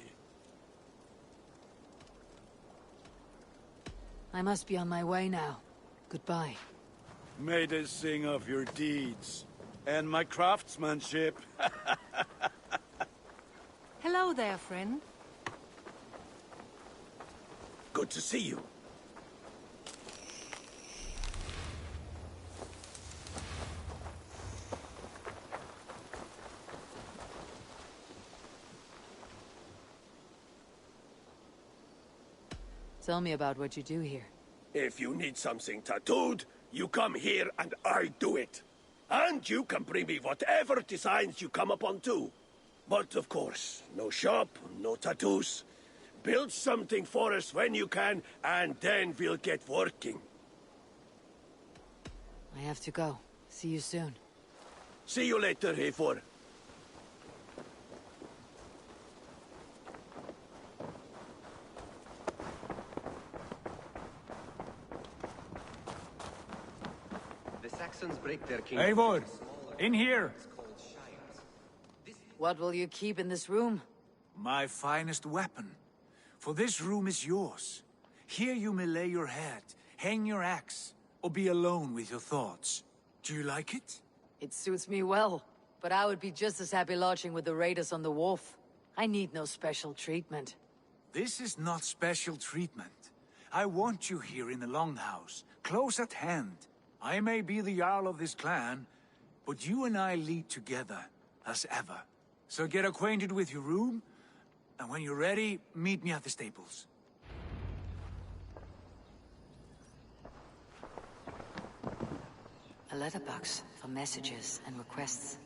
I must be on my way now. Goodbye. May they sing of your deeds and my craftsmanship. Hello there, friend. Good to see you. Tell me about what you do here. If you need something tattooed, you come here and I do it. And you can bring me whatever designs you come upon too. But of course, no shop, no tattoos. Build something for us when you can, and then we'll get working. I have to go. See you soon. See you later, Eivor. Saxons break their king. Eivor, in here. What will you keep in this room? My finest weapon. For this room is yours. Here you may lay your head, hang your axe, or be alone with your thoughts. Do you like it? It suits me well, but I would be just as happy lodging with the raiders on the wharf. I need no special treatment. This is not special treatment. I want you here in the Longhouse, close at hand. I may be the Jarl of this clan, but you and I lead together, as ever. So get acquainted with your room, and when you're ready, meet me at the stables. A letterbox for messages and requests.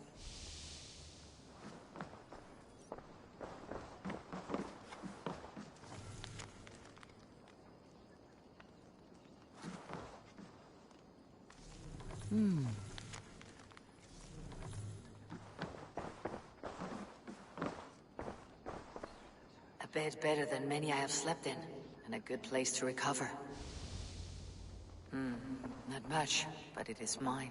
A bed better than many I have slept in, and a good place to recover. Not much, but it is mine.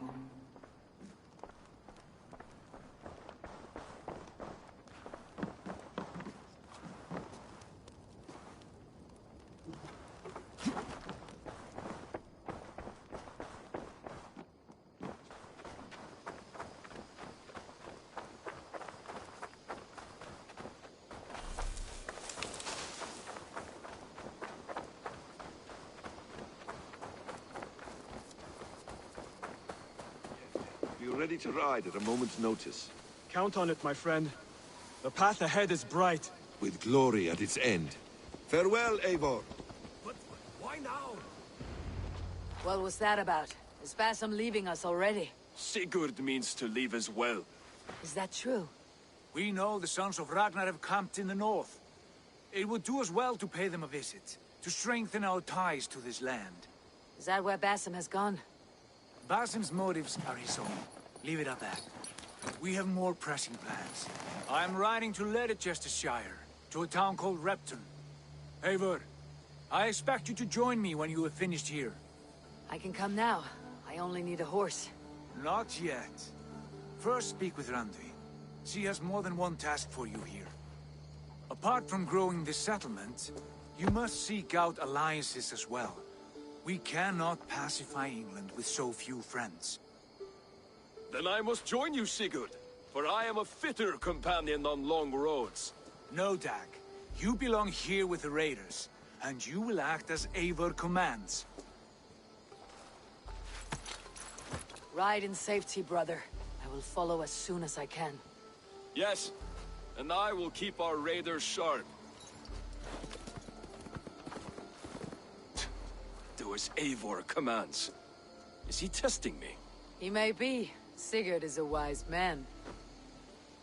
Be ready to ride at a moment's notice. Count on it, my friend. The path ahead is bright. With glory at its end. Farewell, Eivor. But why now? What was that about? Is Basim leaving us already? Sigurd means to leave as well. Is that true? We know the sons of Ragnar have camped in the north. It would do us well to pay them a visit, to strengthen our ties to this land. Is that where Basim has gone? Basim's motives are his own. Leave it at that. We have more pressing plans. I am riding to Leicestershire, to a town called Repton. Eivor, I expect you to join me when you have finished here. I can come now. I only need a horse. Not yet. First speak with Randvi. She has more than one task for you here. Apart from growing this settlement, you must seek out alliances as well. We cannot pacify England with so few friends. Then I must join you, Sigurd, for I am a fitter companion on long roads. No, Dag. You belong here with the raiders, and you will act as Eivor commands. Ride in safety, brother. I will follow as soon as I can. Yes, and I will keep our raiders sharp. Do as Eivor commands. Is he testing me? He may be. Sigurd is a wise man.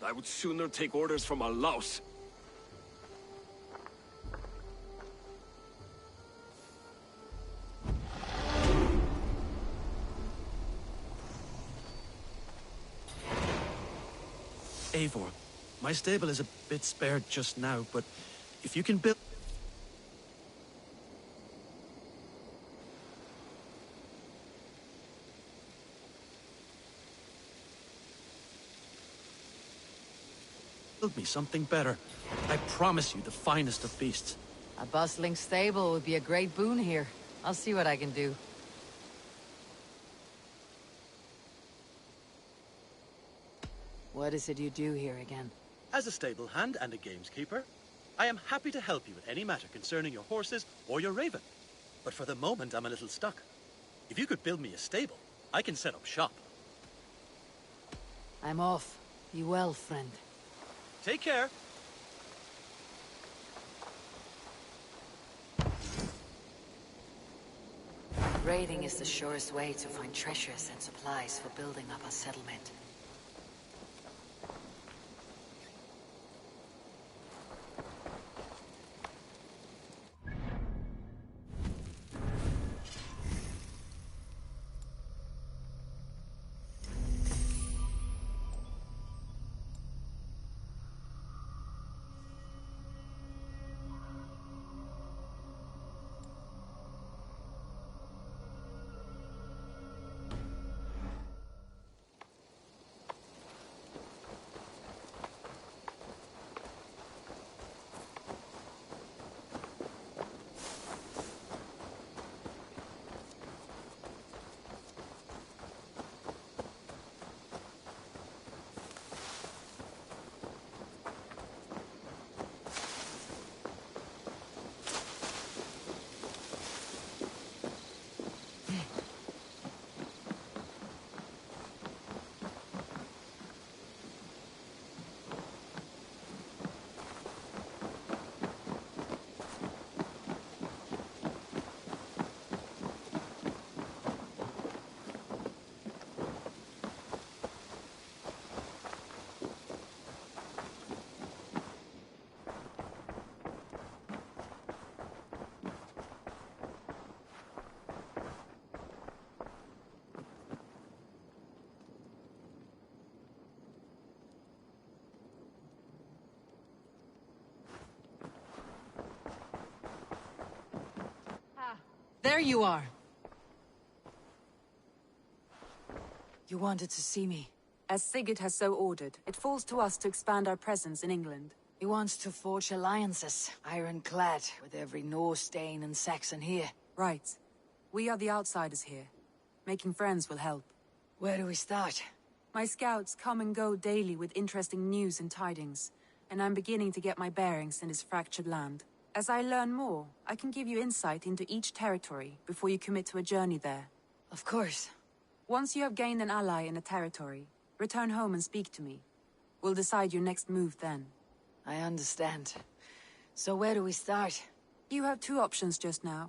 I would sooner take orders from a louse. Eivor, my stable is a bit spared just now, but if you can build me something better, I promise you the finest of beasts. A bustling stable would be a great boon here. I'll see what I can do. What is it you do here again? As a stable hand and a gameskeeper, I am happy to help you with any matter concerning your horses or your raven. But for the moment, I'm a little stuck. If you could build me a stable, I can set up shop. I'm off. Be well, friend. Take care. Raiding is the surest way to find treasures and supplies for building up a settlement. There you are. You wanted to see me. As Sigurd has so ordered, it falls to us to expand our presence in England. He wants to forge alliances, ironclad, with every Norse, Dane, and Saxon here. Right. We are the outsiders here. Making friends will help. Where do we start? My scouts come and go daily with interesting news and tidings, and I'm beginning to get my bearings in this fractured land. As I learn more, I can give you insight into each territory before you commit to a journey there. Of course. Once you have gained an ally in a territory, return home and speak to me. We'll decide your next move then. I understand. So where do we start? You have two options just now.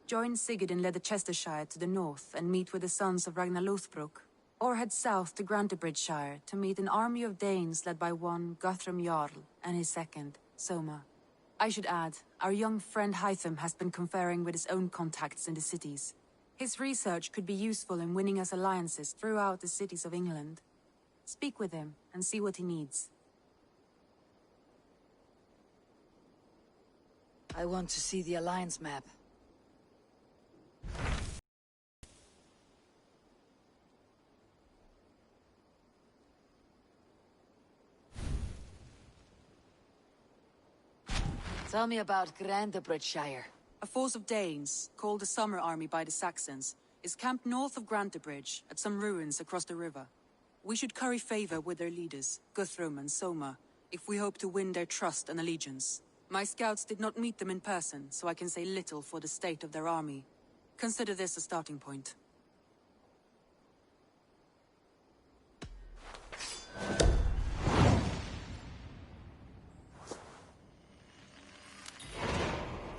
Join Sigurd in Leicestershire to the north and meet with the sons of Ragnar Lothbrok, or head south to Grantebridgeshire to meet an army of Danes led by one Guthrum Jarl and his second, Soma. I should add, our young friend Hytham has been conferring with his own contacts in the cities. His research could be useful in winning us alliances throughout the cities of England. Speak with him and see what he needs. I want to see the alliance map. Tell me about Grantebridgeshire. A force of Danes, called the Summer Army by the Saxons, is camped north of Grantebridge at some ruins across the river. We should curry favor with their leaders, Guthrum and Soma, if we hope to win their trust and allegiance. My scouts did not meet them in person, so I can say little for the state of their army. Consider this a starting point.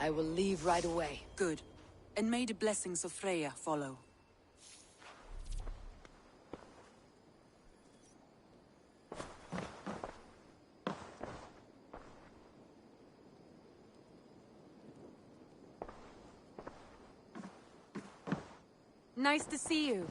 I will leave right away. Good. And may the blessings of Freya follow. Nice to see you.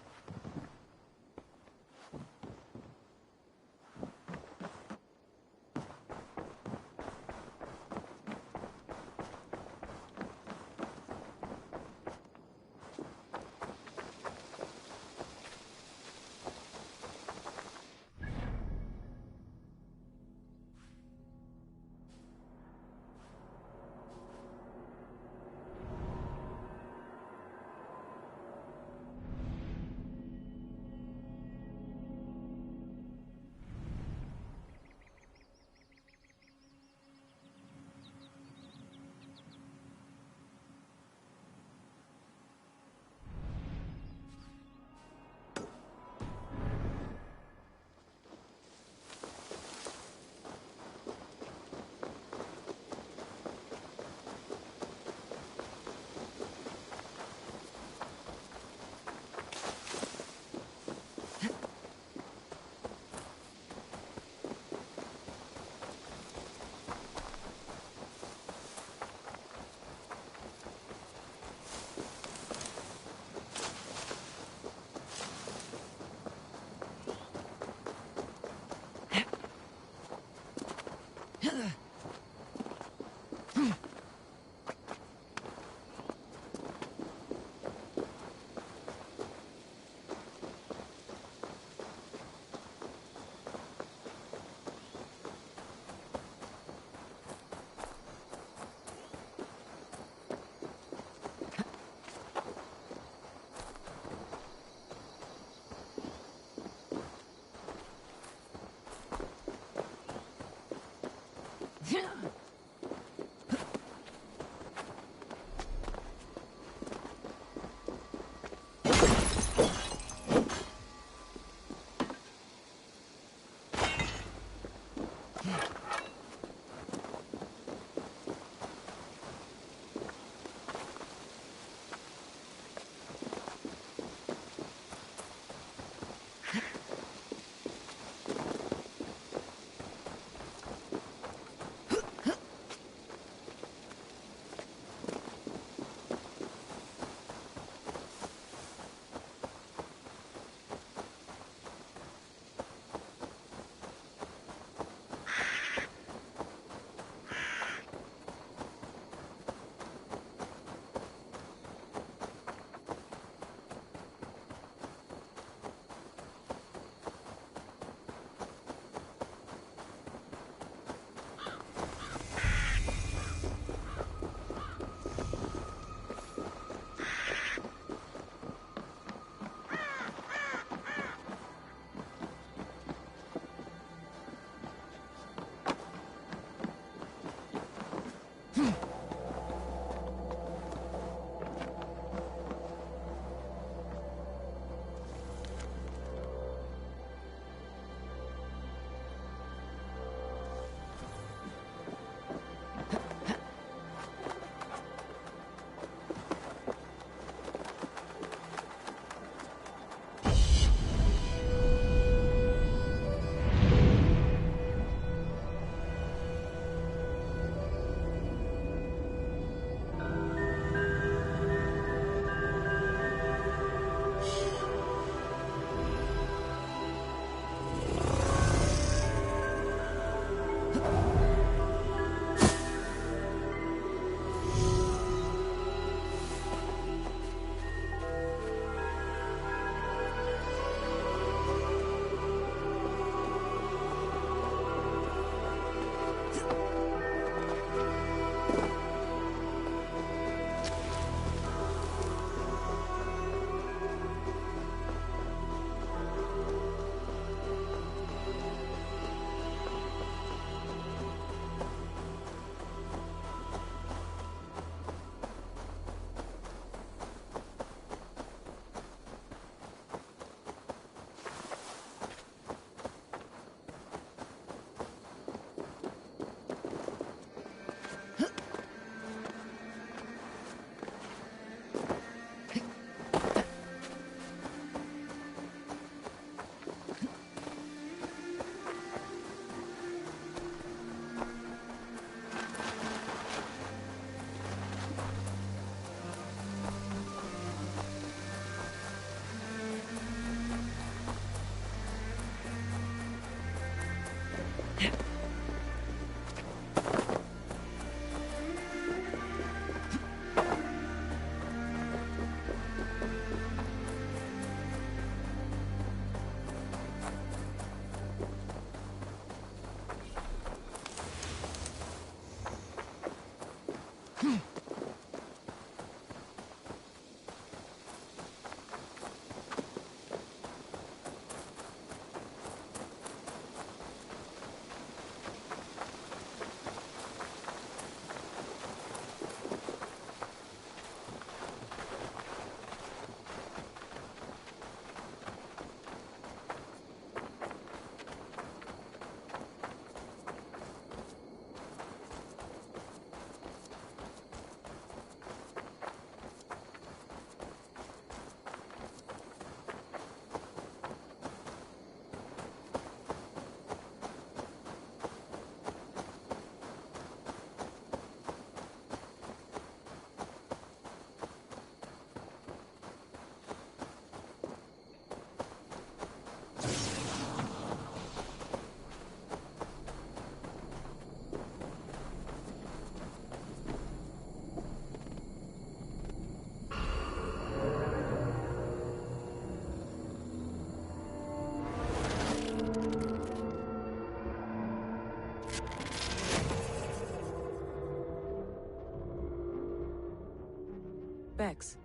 Bex,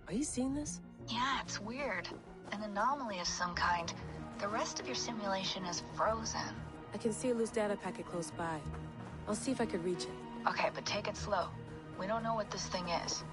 are you seeing this? Yeah, it's weird. An anomaly of some kind. The rest of your simulation is frozen. I can see a loose data packet close by. I'll see if I could reach it. Okay, but take it slow. We don't know what this thing is.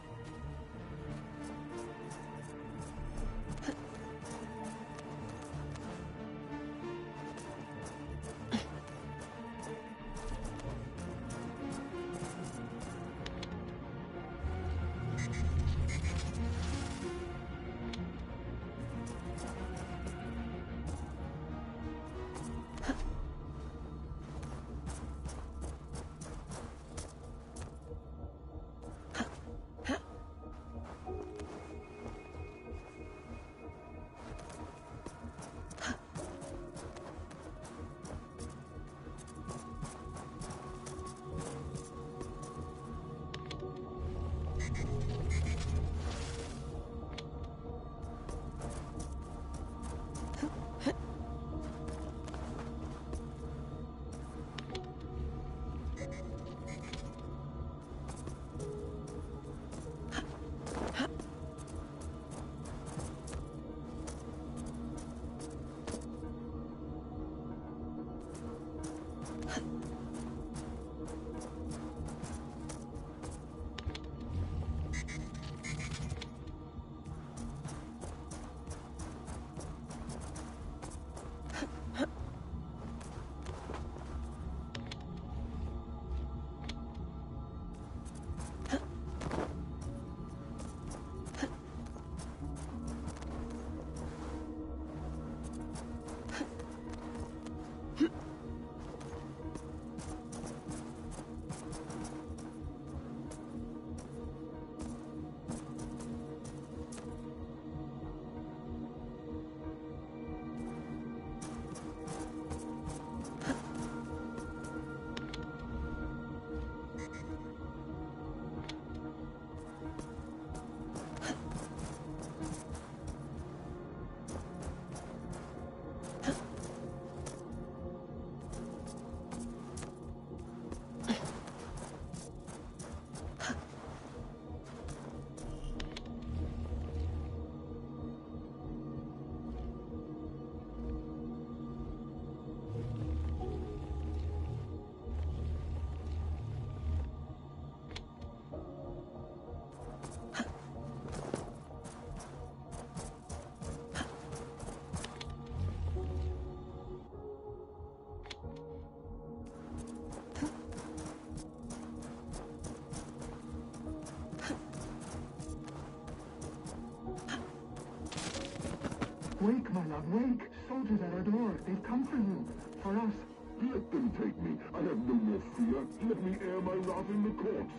Wake, my love, wake! Soldiers at our door. They've come for you. For us. Let them take me. I have no more fear. Let me air my wrath in the courts.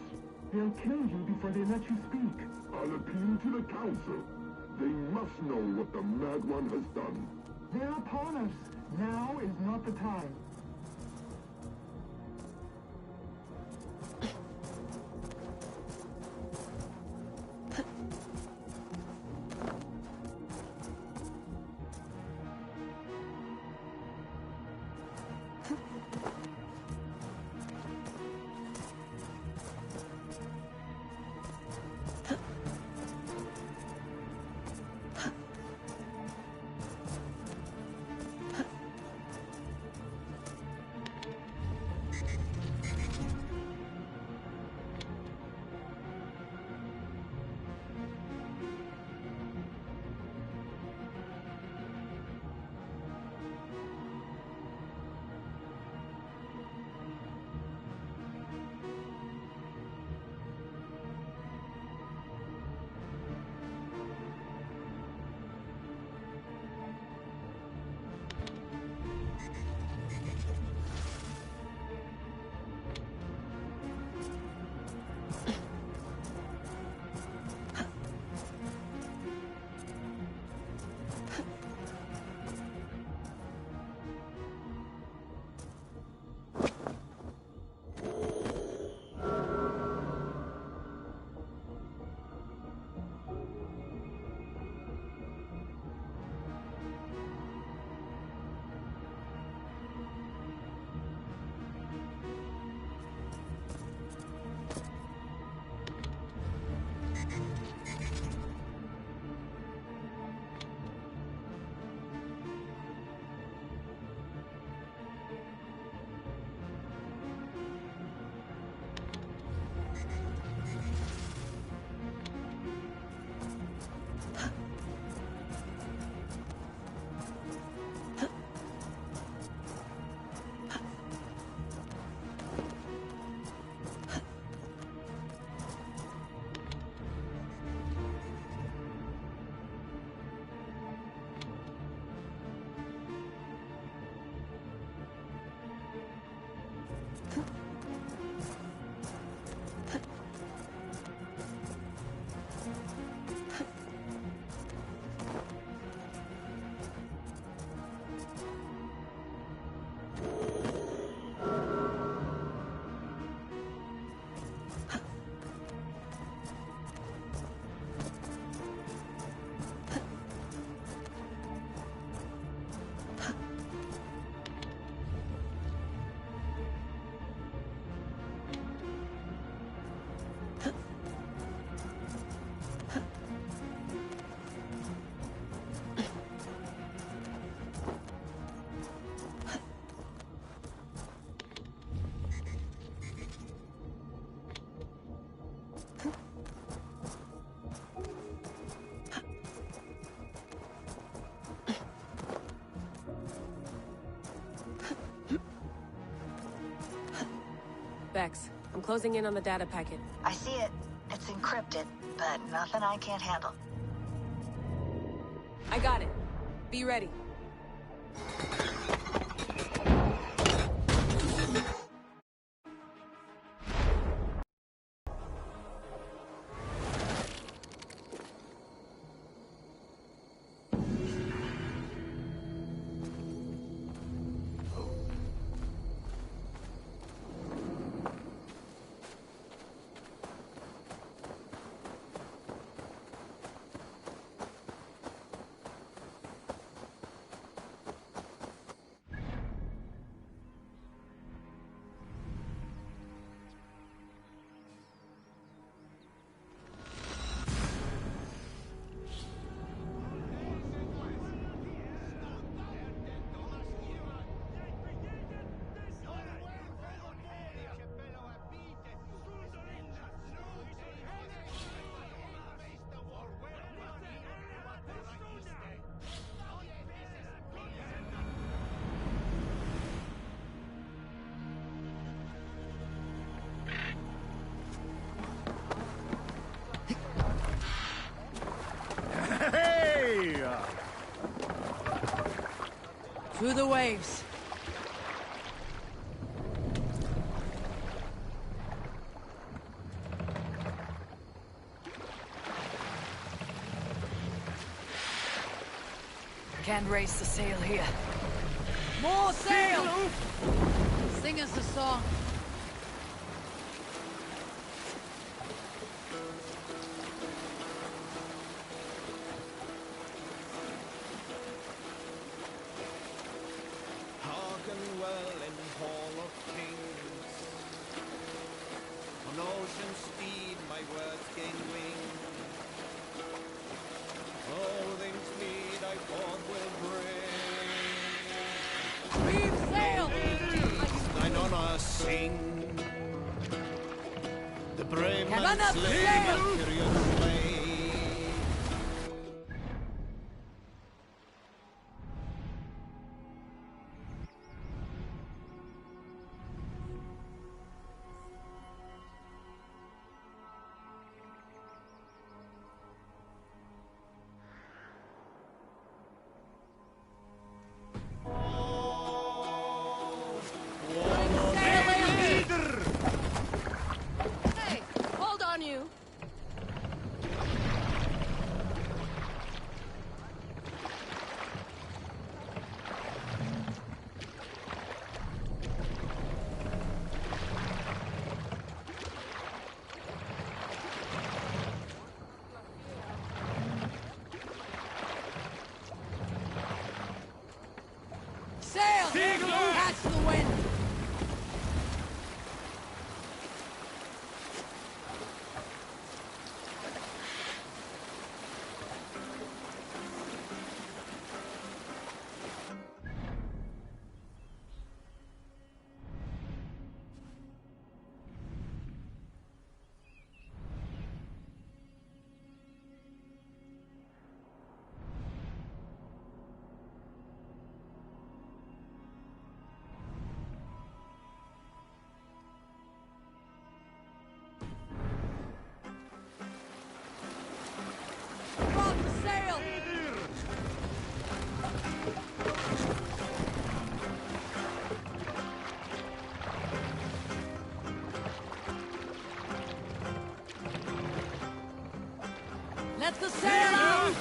They'll kill you before they let you speak. I'll appeal to the council. They must know what the Mad One has done. They're upon us. Now is not the time. Vex. I'm closing in on the data packet. I see it. It's encrypted, but nothing I can't handle. I got it. Be ready. Through the waves. Can't raise the sail here. More sail! Sing us a song. Hey, hold on you. Sail! Catch the wind! Drop the sail! Let the sail out!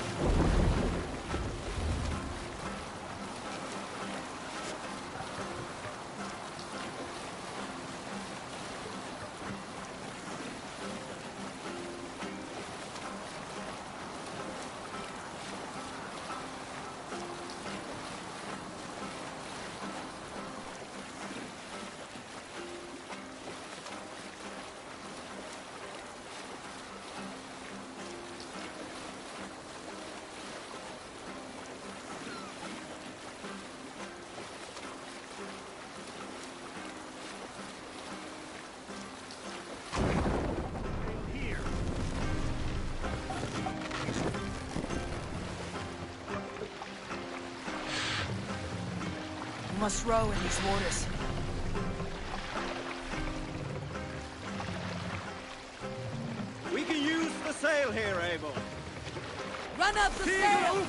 We must row in these waters. sail here, Abel. Run up the sail!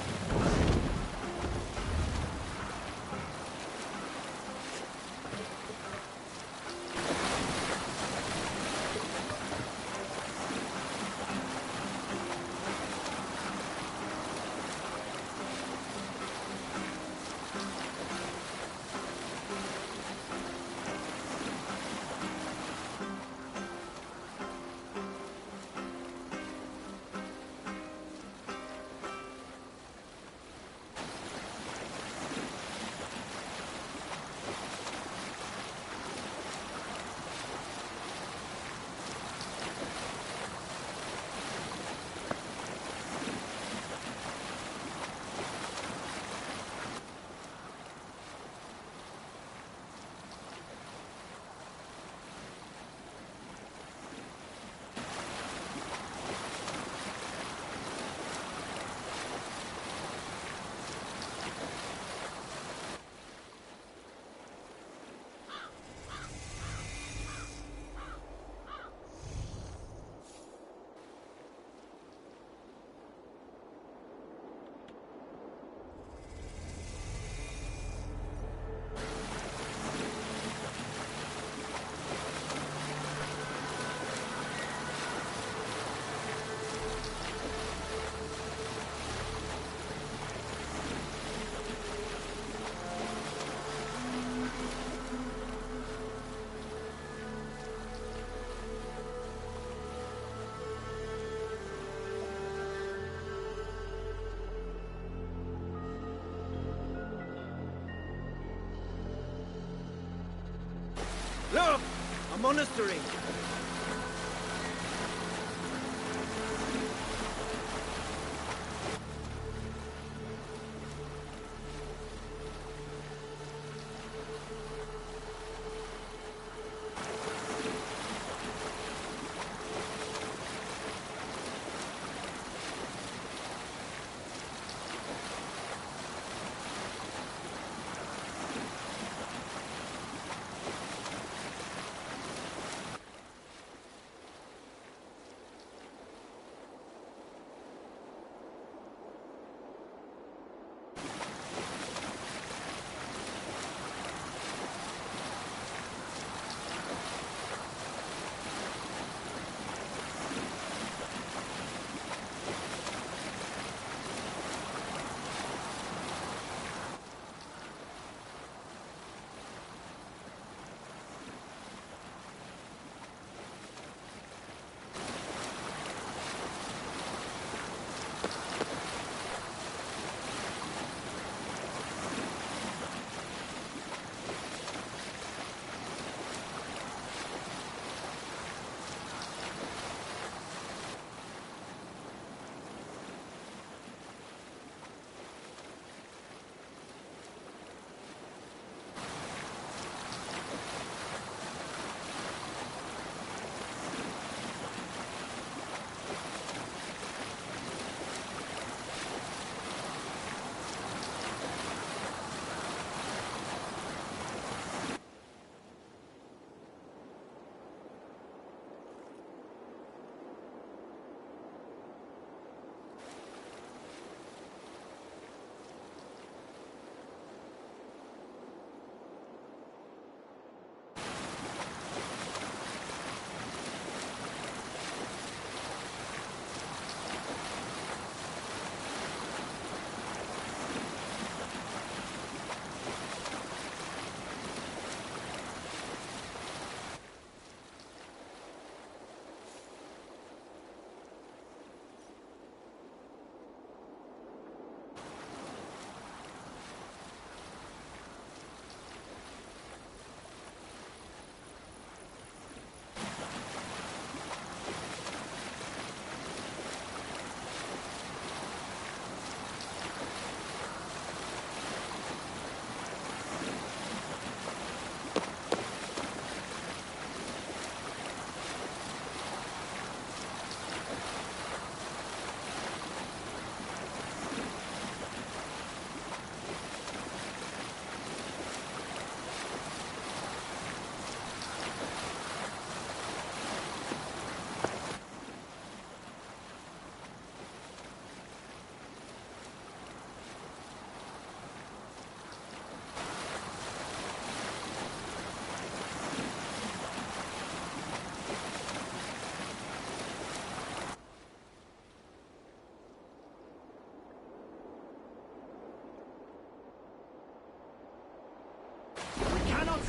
Look! A monastery!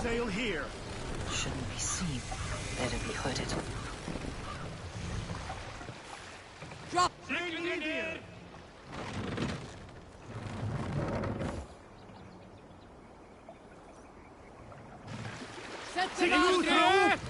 sail here. Shouldn't be seen. Better be hooded. Drop! Sail Set the mast!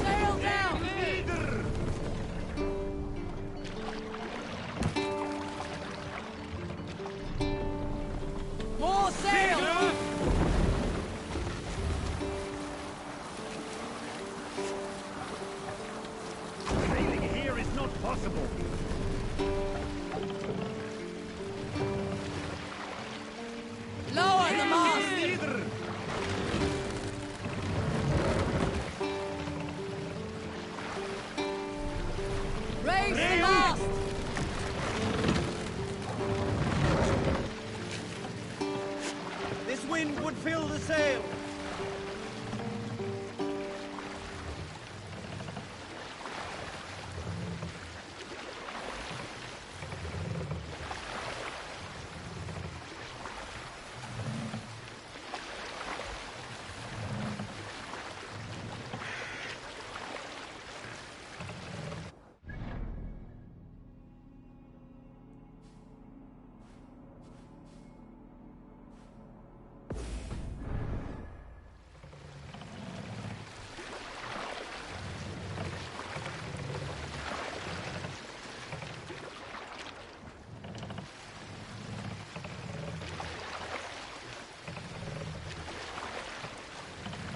Sail down! More sail! Sailing here is not possible. Lower the mast! Raise the mast! This wind would fill the sail.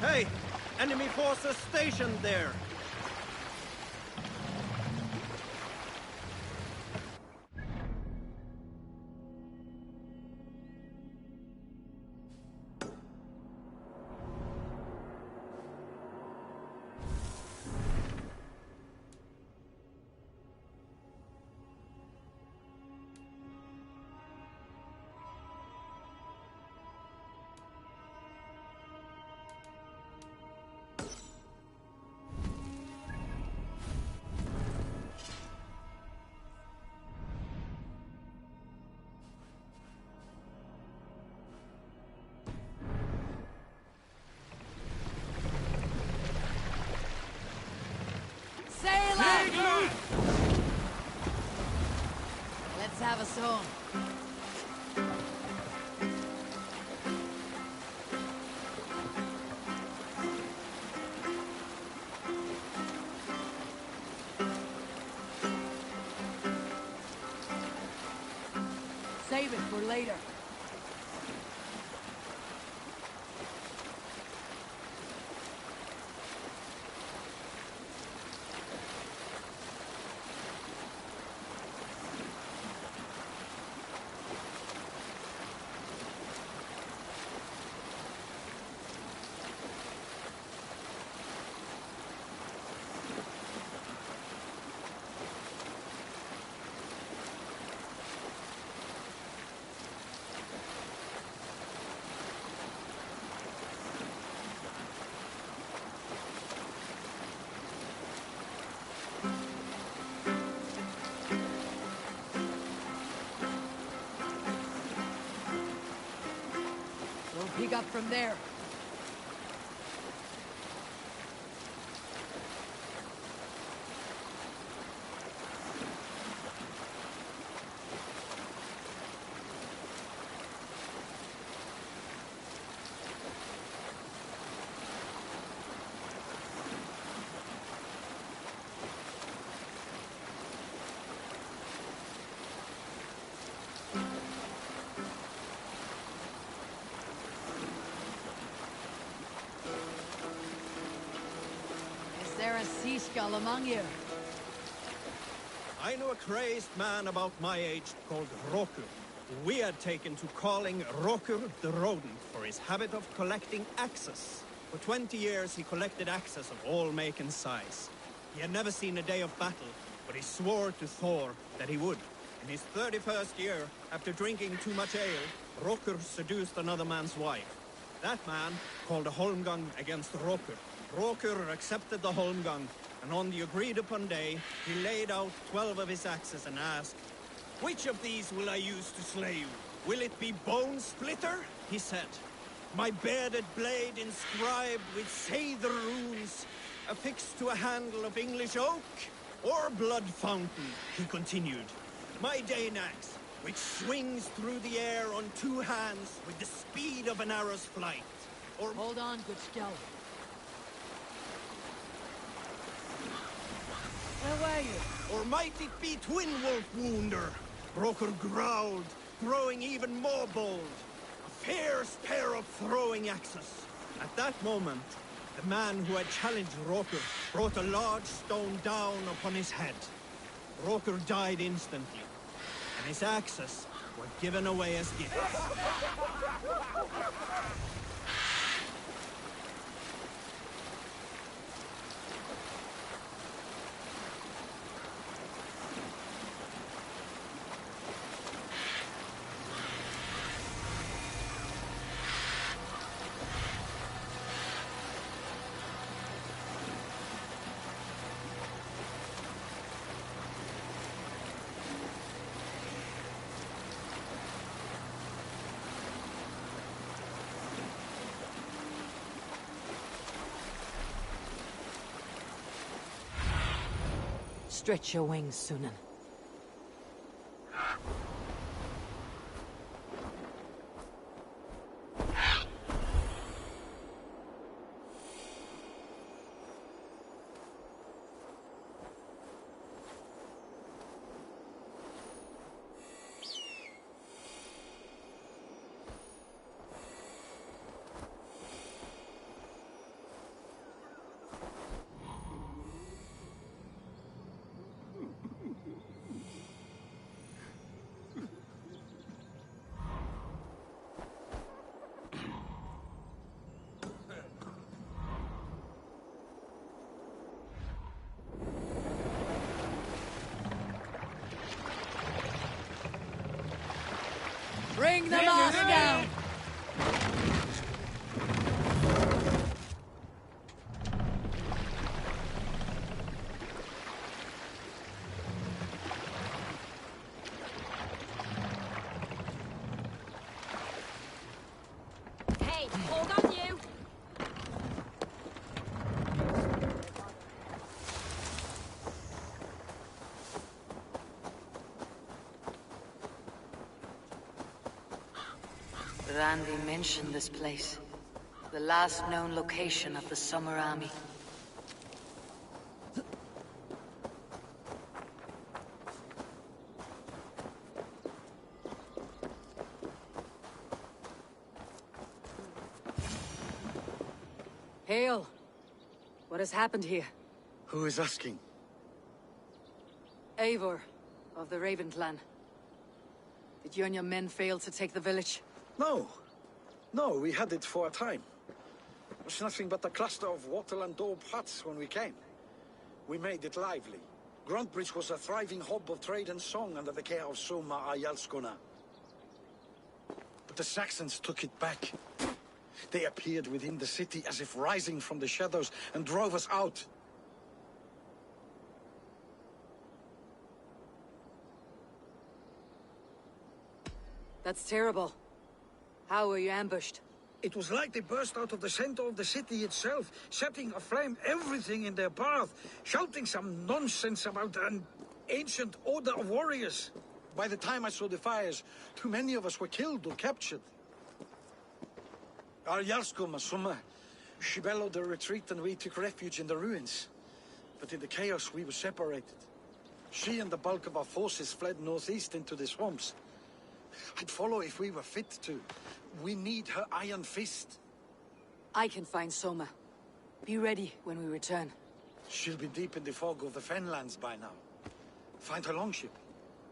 Hey, enemy forces stationed there. Sail out! Let's have a song. Save it for later. We'll pick up from there. a sea skull among you? I know a crazed man about my age called Roku, who we had taken to calling Rokur the Rodent for his habit of collecting axes. For 20 years he collected axes of all make and size. He had never seen a day of battle, but he swore to Thor that he would. In his 31st year, after drinking too much ale, Rokur seduced another man's wife. That man called a holmgang against Rokur. Rokur accepted the holmgang, and on the agreed-upon day, he laid out 12 of his axes and asked, "Which of these will I use to slay you? Will it be Bone Splitter?" he said. "My bearded blade inscribed with Seidr runes, affixed to a handle of English oak? Or Blood Fountain?" he continued. "My Dane axe, which swings through the air on 2 hands with the speed of an arrow's flight. Or... Hold on, good skeleton. Where were you? Or might it be Twin Wolf Wounder? Rokur growled, growing even more bold. A fierce pair of throwing axes. At that moment, the man who had challenged Rokur brought a large stone down upon his head. Rokur died instantly, and his axes were given away as gifts. Stretch your wings, Sunan. Bring the mask down! Hey, hold on you! Randy mentioned this place. The last known location of the Summer Army. Hail! What has happened here? Who is asking? Eivor, of the Raven clan. Did you and your men fail to take the village? No. No, we had it for a time. It was nothing but a cluster of wattle and daub huts when we came. We made it lively. Gruntbridge was a thriving hub of trade and song under the care of Soma Ayalskona. But the Saxons took it back. They appeared within the city as if rising from the shadows and drove us out. That's terrible. How were you ambushed? It was like they burst out of the center of the city itself, setting aflame everything in their path, shouting some nonsense about an ancient order of warriors. By the time I saw the fires, too many of us were killed or captured. Our Yarsko Masuma, she bellowed a retreat and we took refuge in the ruins. But in the chaos we were separated. She and the bulk of our forces fled northeast into the swamps. I'd follow if we were fit to. We need her iron fist. I can find Soma. Be ready when we return. She'll be deep in the fog of the Fenlands by now. Find her longship.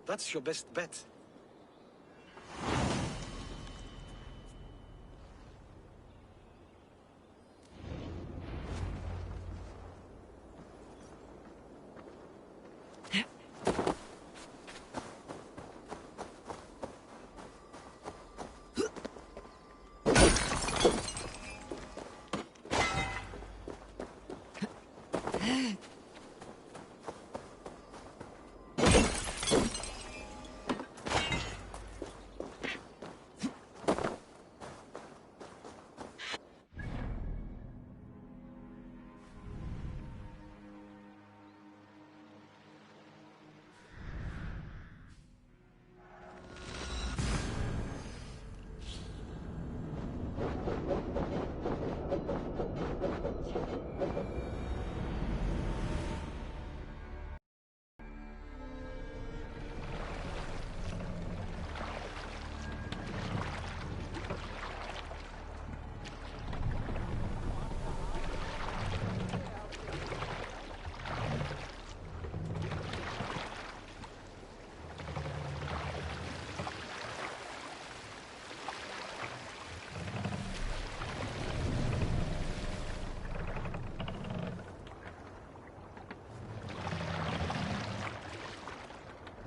That's your best bet.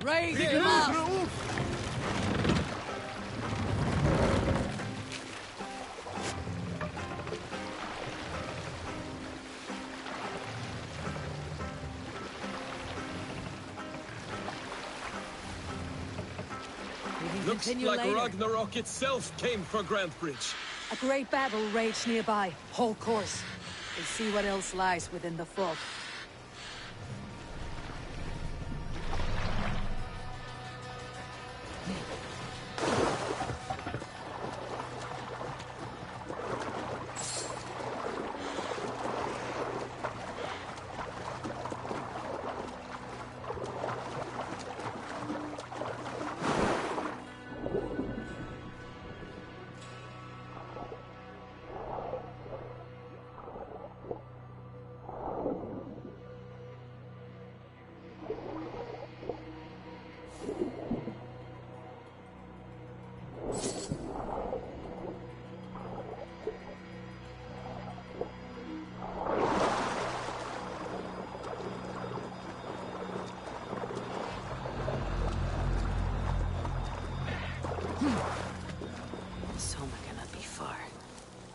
Raise him up! Looks like later. Ragnarok itself came for Grantbridge. A great battle raged nearby. Hold course. We'll see what else lies within the fog. Soma cannot be far.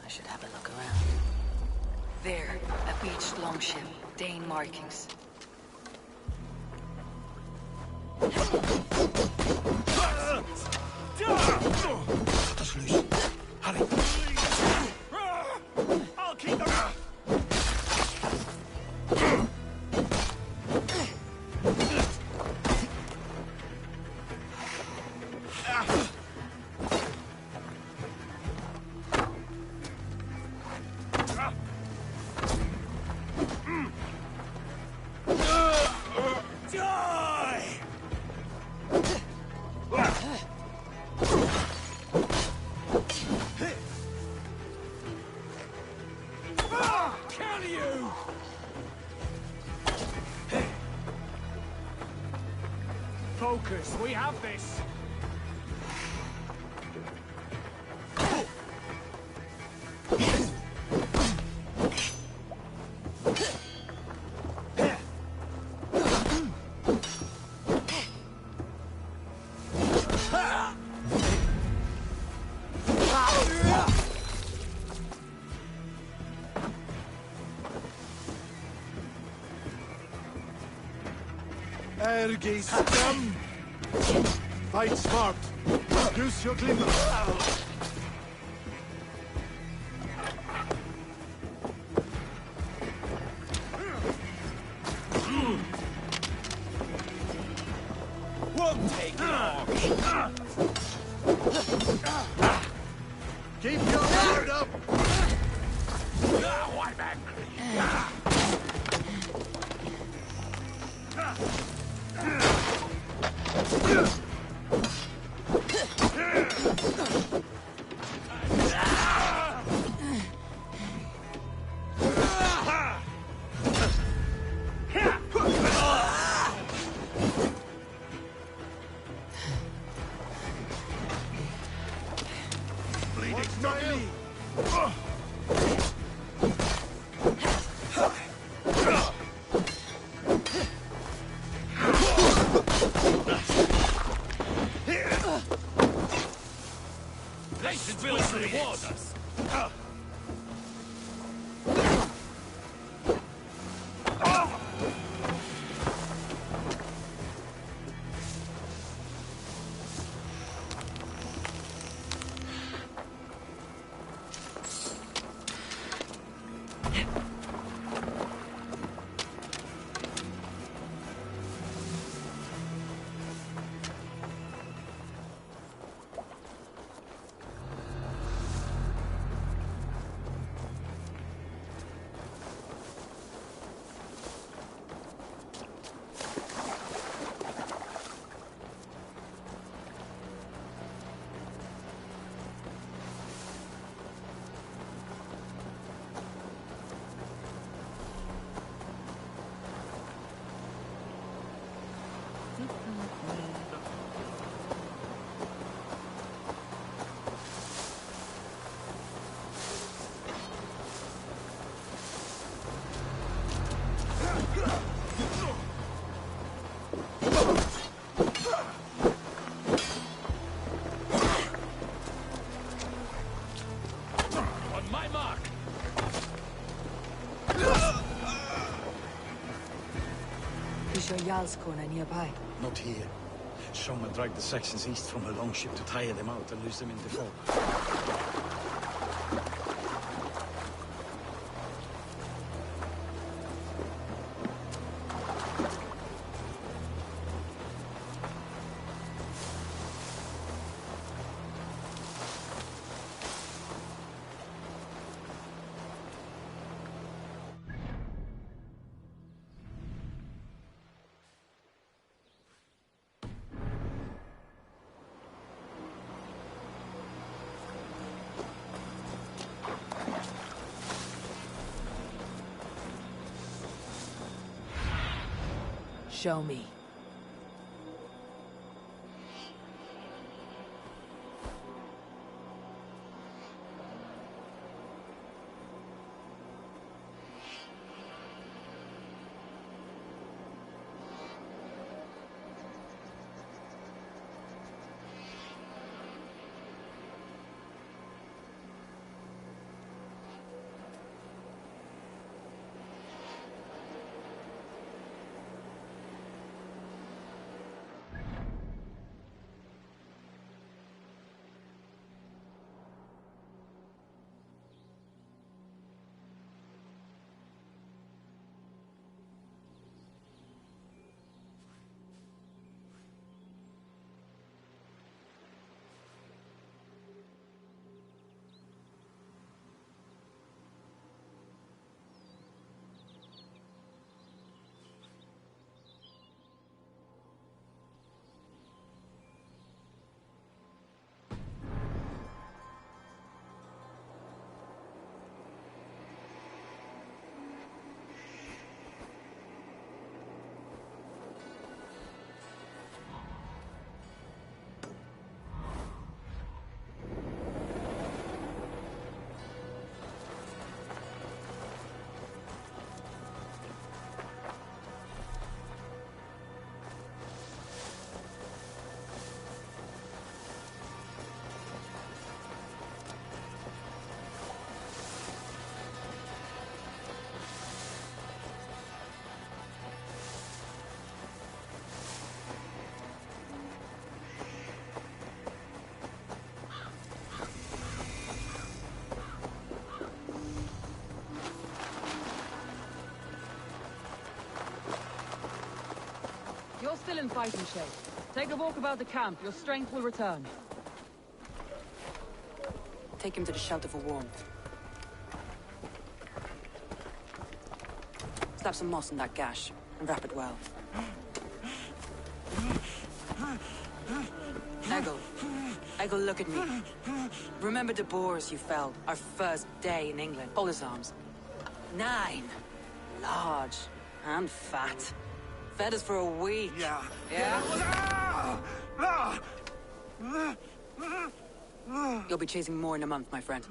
I should have a look around. There, a beached longship. Dane markings. I'll keep them. Focus, we have this. Ergi scum! Fight smart. Use your glimmer. Won't take long. Keep your guard up! Now I'm angry. Smiley! Nations will reward us. On my mark. Is your Jarl's corner nearby? Not here. Soma dragged the Saxons east from her longship to tire them out and lose them in the fog. Show me. You're still in fighting shape. Take a walk about the camp. Your strength will return. Take him to the shelter for warmth. Slap some moss in that gash and wrap it well. Eggle, look at me. Remember the boars you felled our first day in England? Hold his arms. 9. Large and fat. Fed us for a week. Yeah? You'll be chasing more in a month, my friend.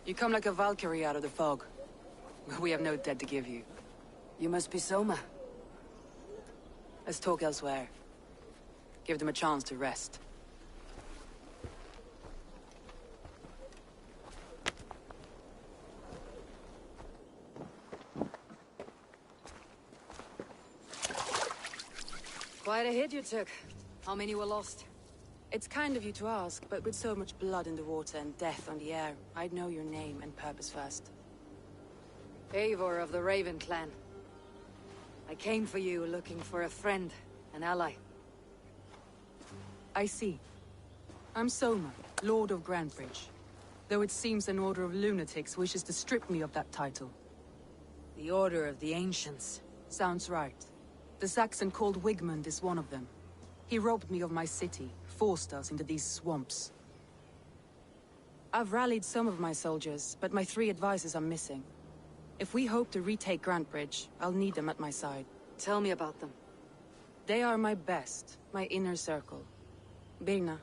You come like a Valkyrie out of the fog. We have no debt to give you. You must be Soma. Let's talk elsewhere. Give them a chance to rest. Quite a hit you took. How many were lost? It's kind of you to ask, but with so much blood in the water and death on the air, I'd know your name and purpose first. Eivor of the Raven clan. I came for you looking for a friend, an ally. I see. I'm Soma, Lord of Grantbridge. Though it seems an order of lunatics wishes to strip me of that title. The Order of the Ancients. Sounds right. The Saxon called Wigmund is one of them. He robbed me of my city, forced us into these swamps. I've rallied some of my soldiers, but my 3 advisors are missing. If we hope to retake Grantbridge, I'll need them at my side. Tell me about them. They are my best, my inner circle. Birna,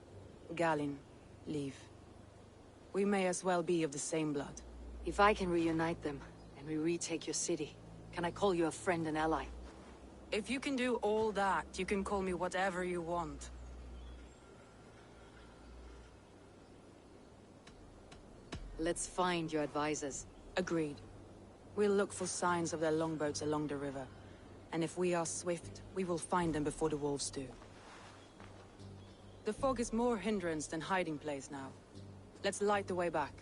Galin, Liv. We may as well be of the same blood. If I can reunite them, and we retake your city, can I call you a friend and ally? If you can do all that, you can call me whatever you want. Let's find your advisors. Agreed. We'll look for signs of their longboats along the river. And if we are swift, we will find them before the wolves do. The fog is more hindrance than hiding place now. Let's light the way back.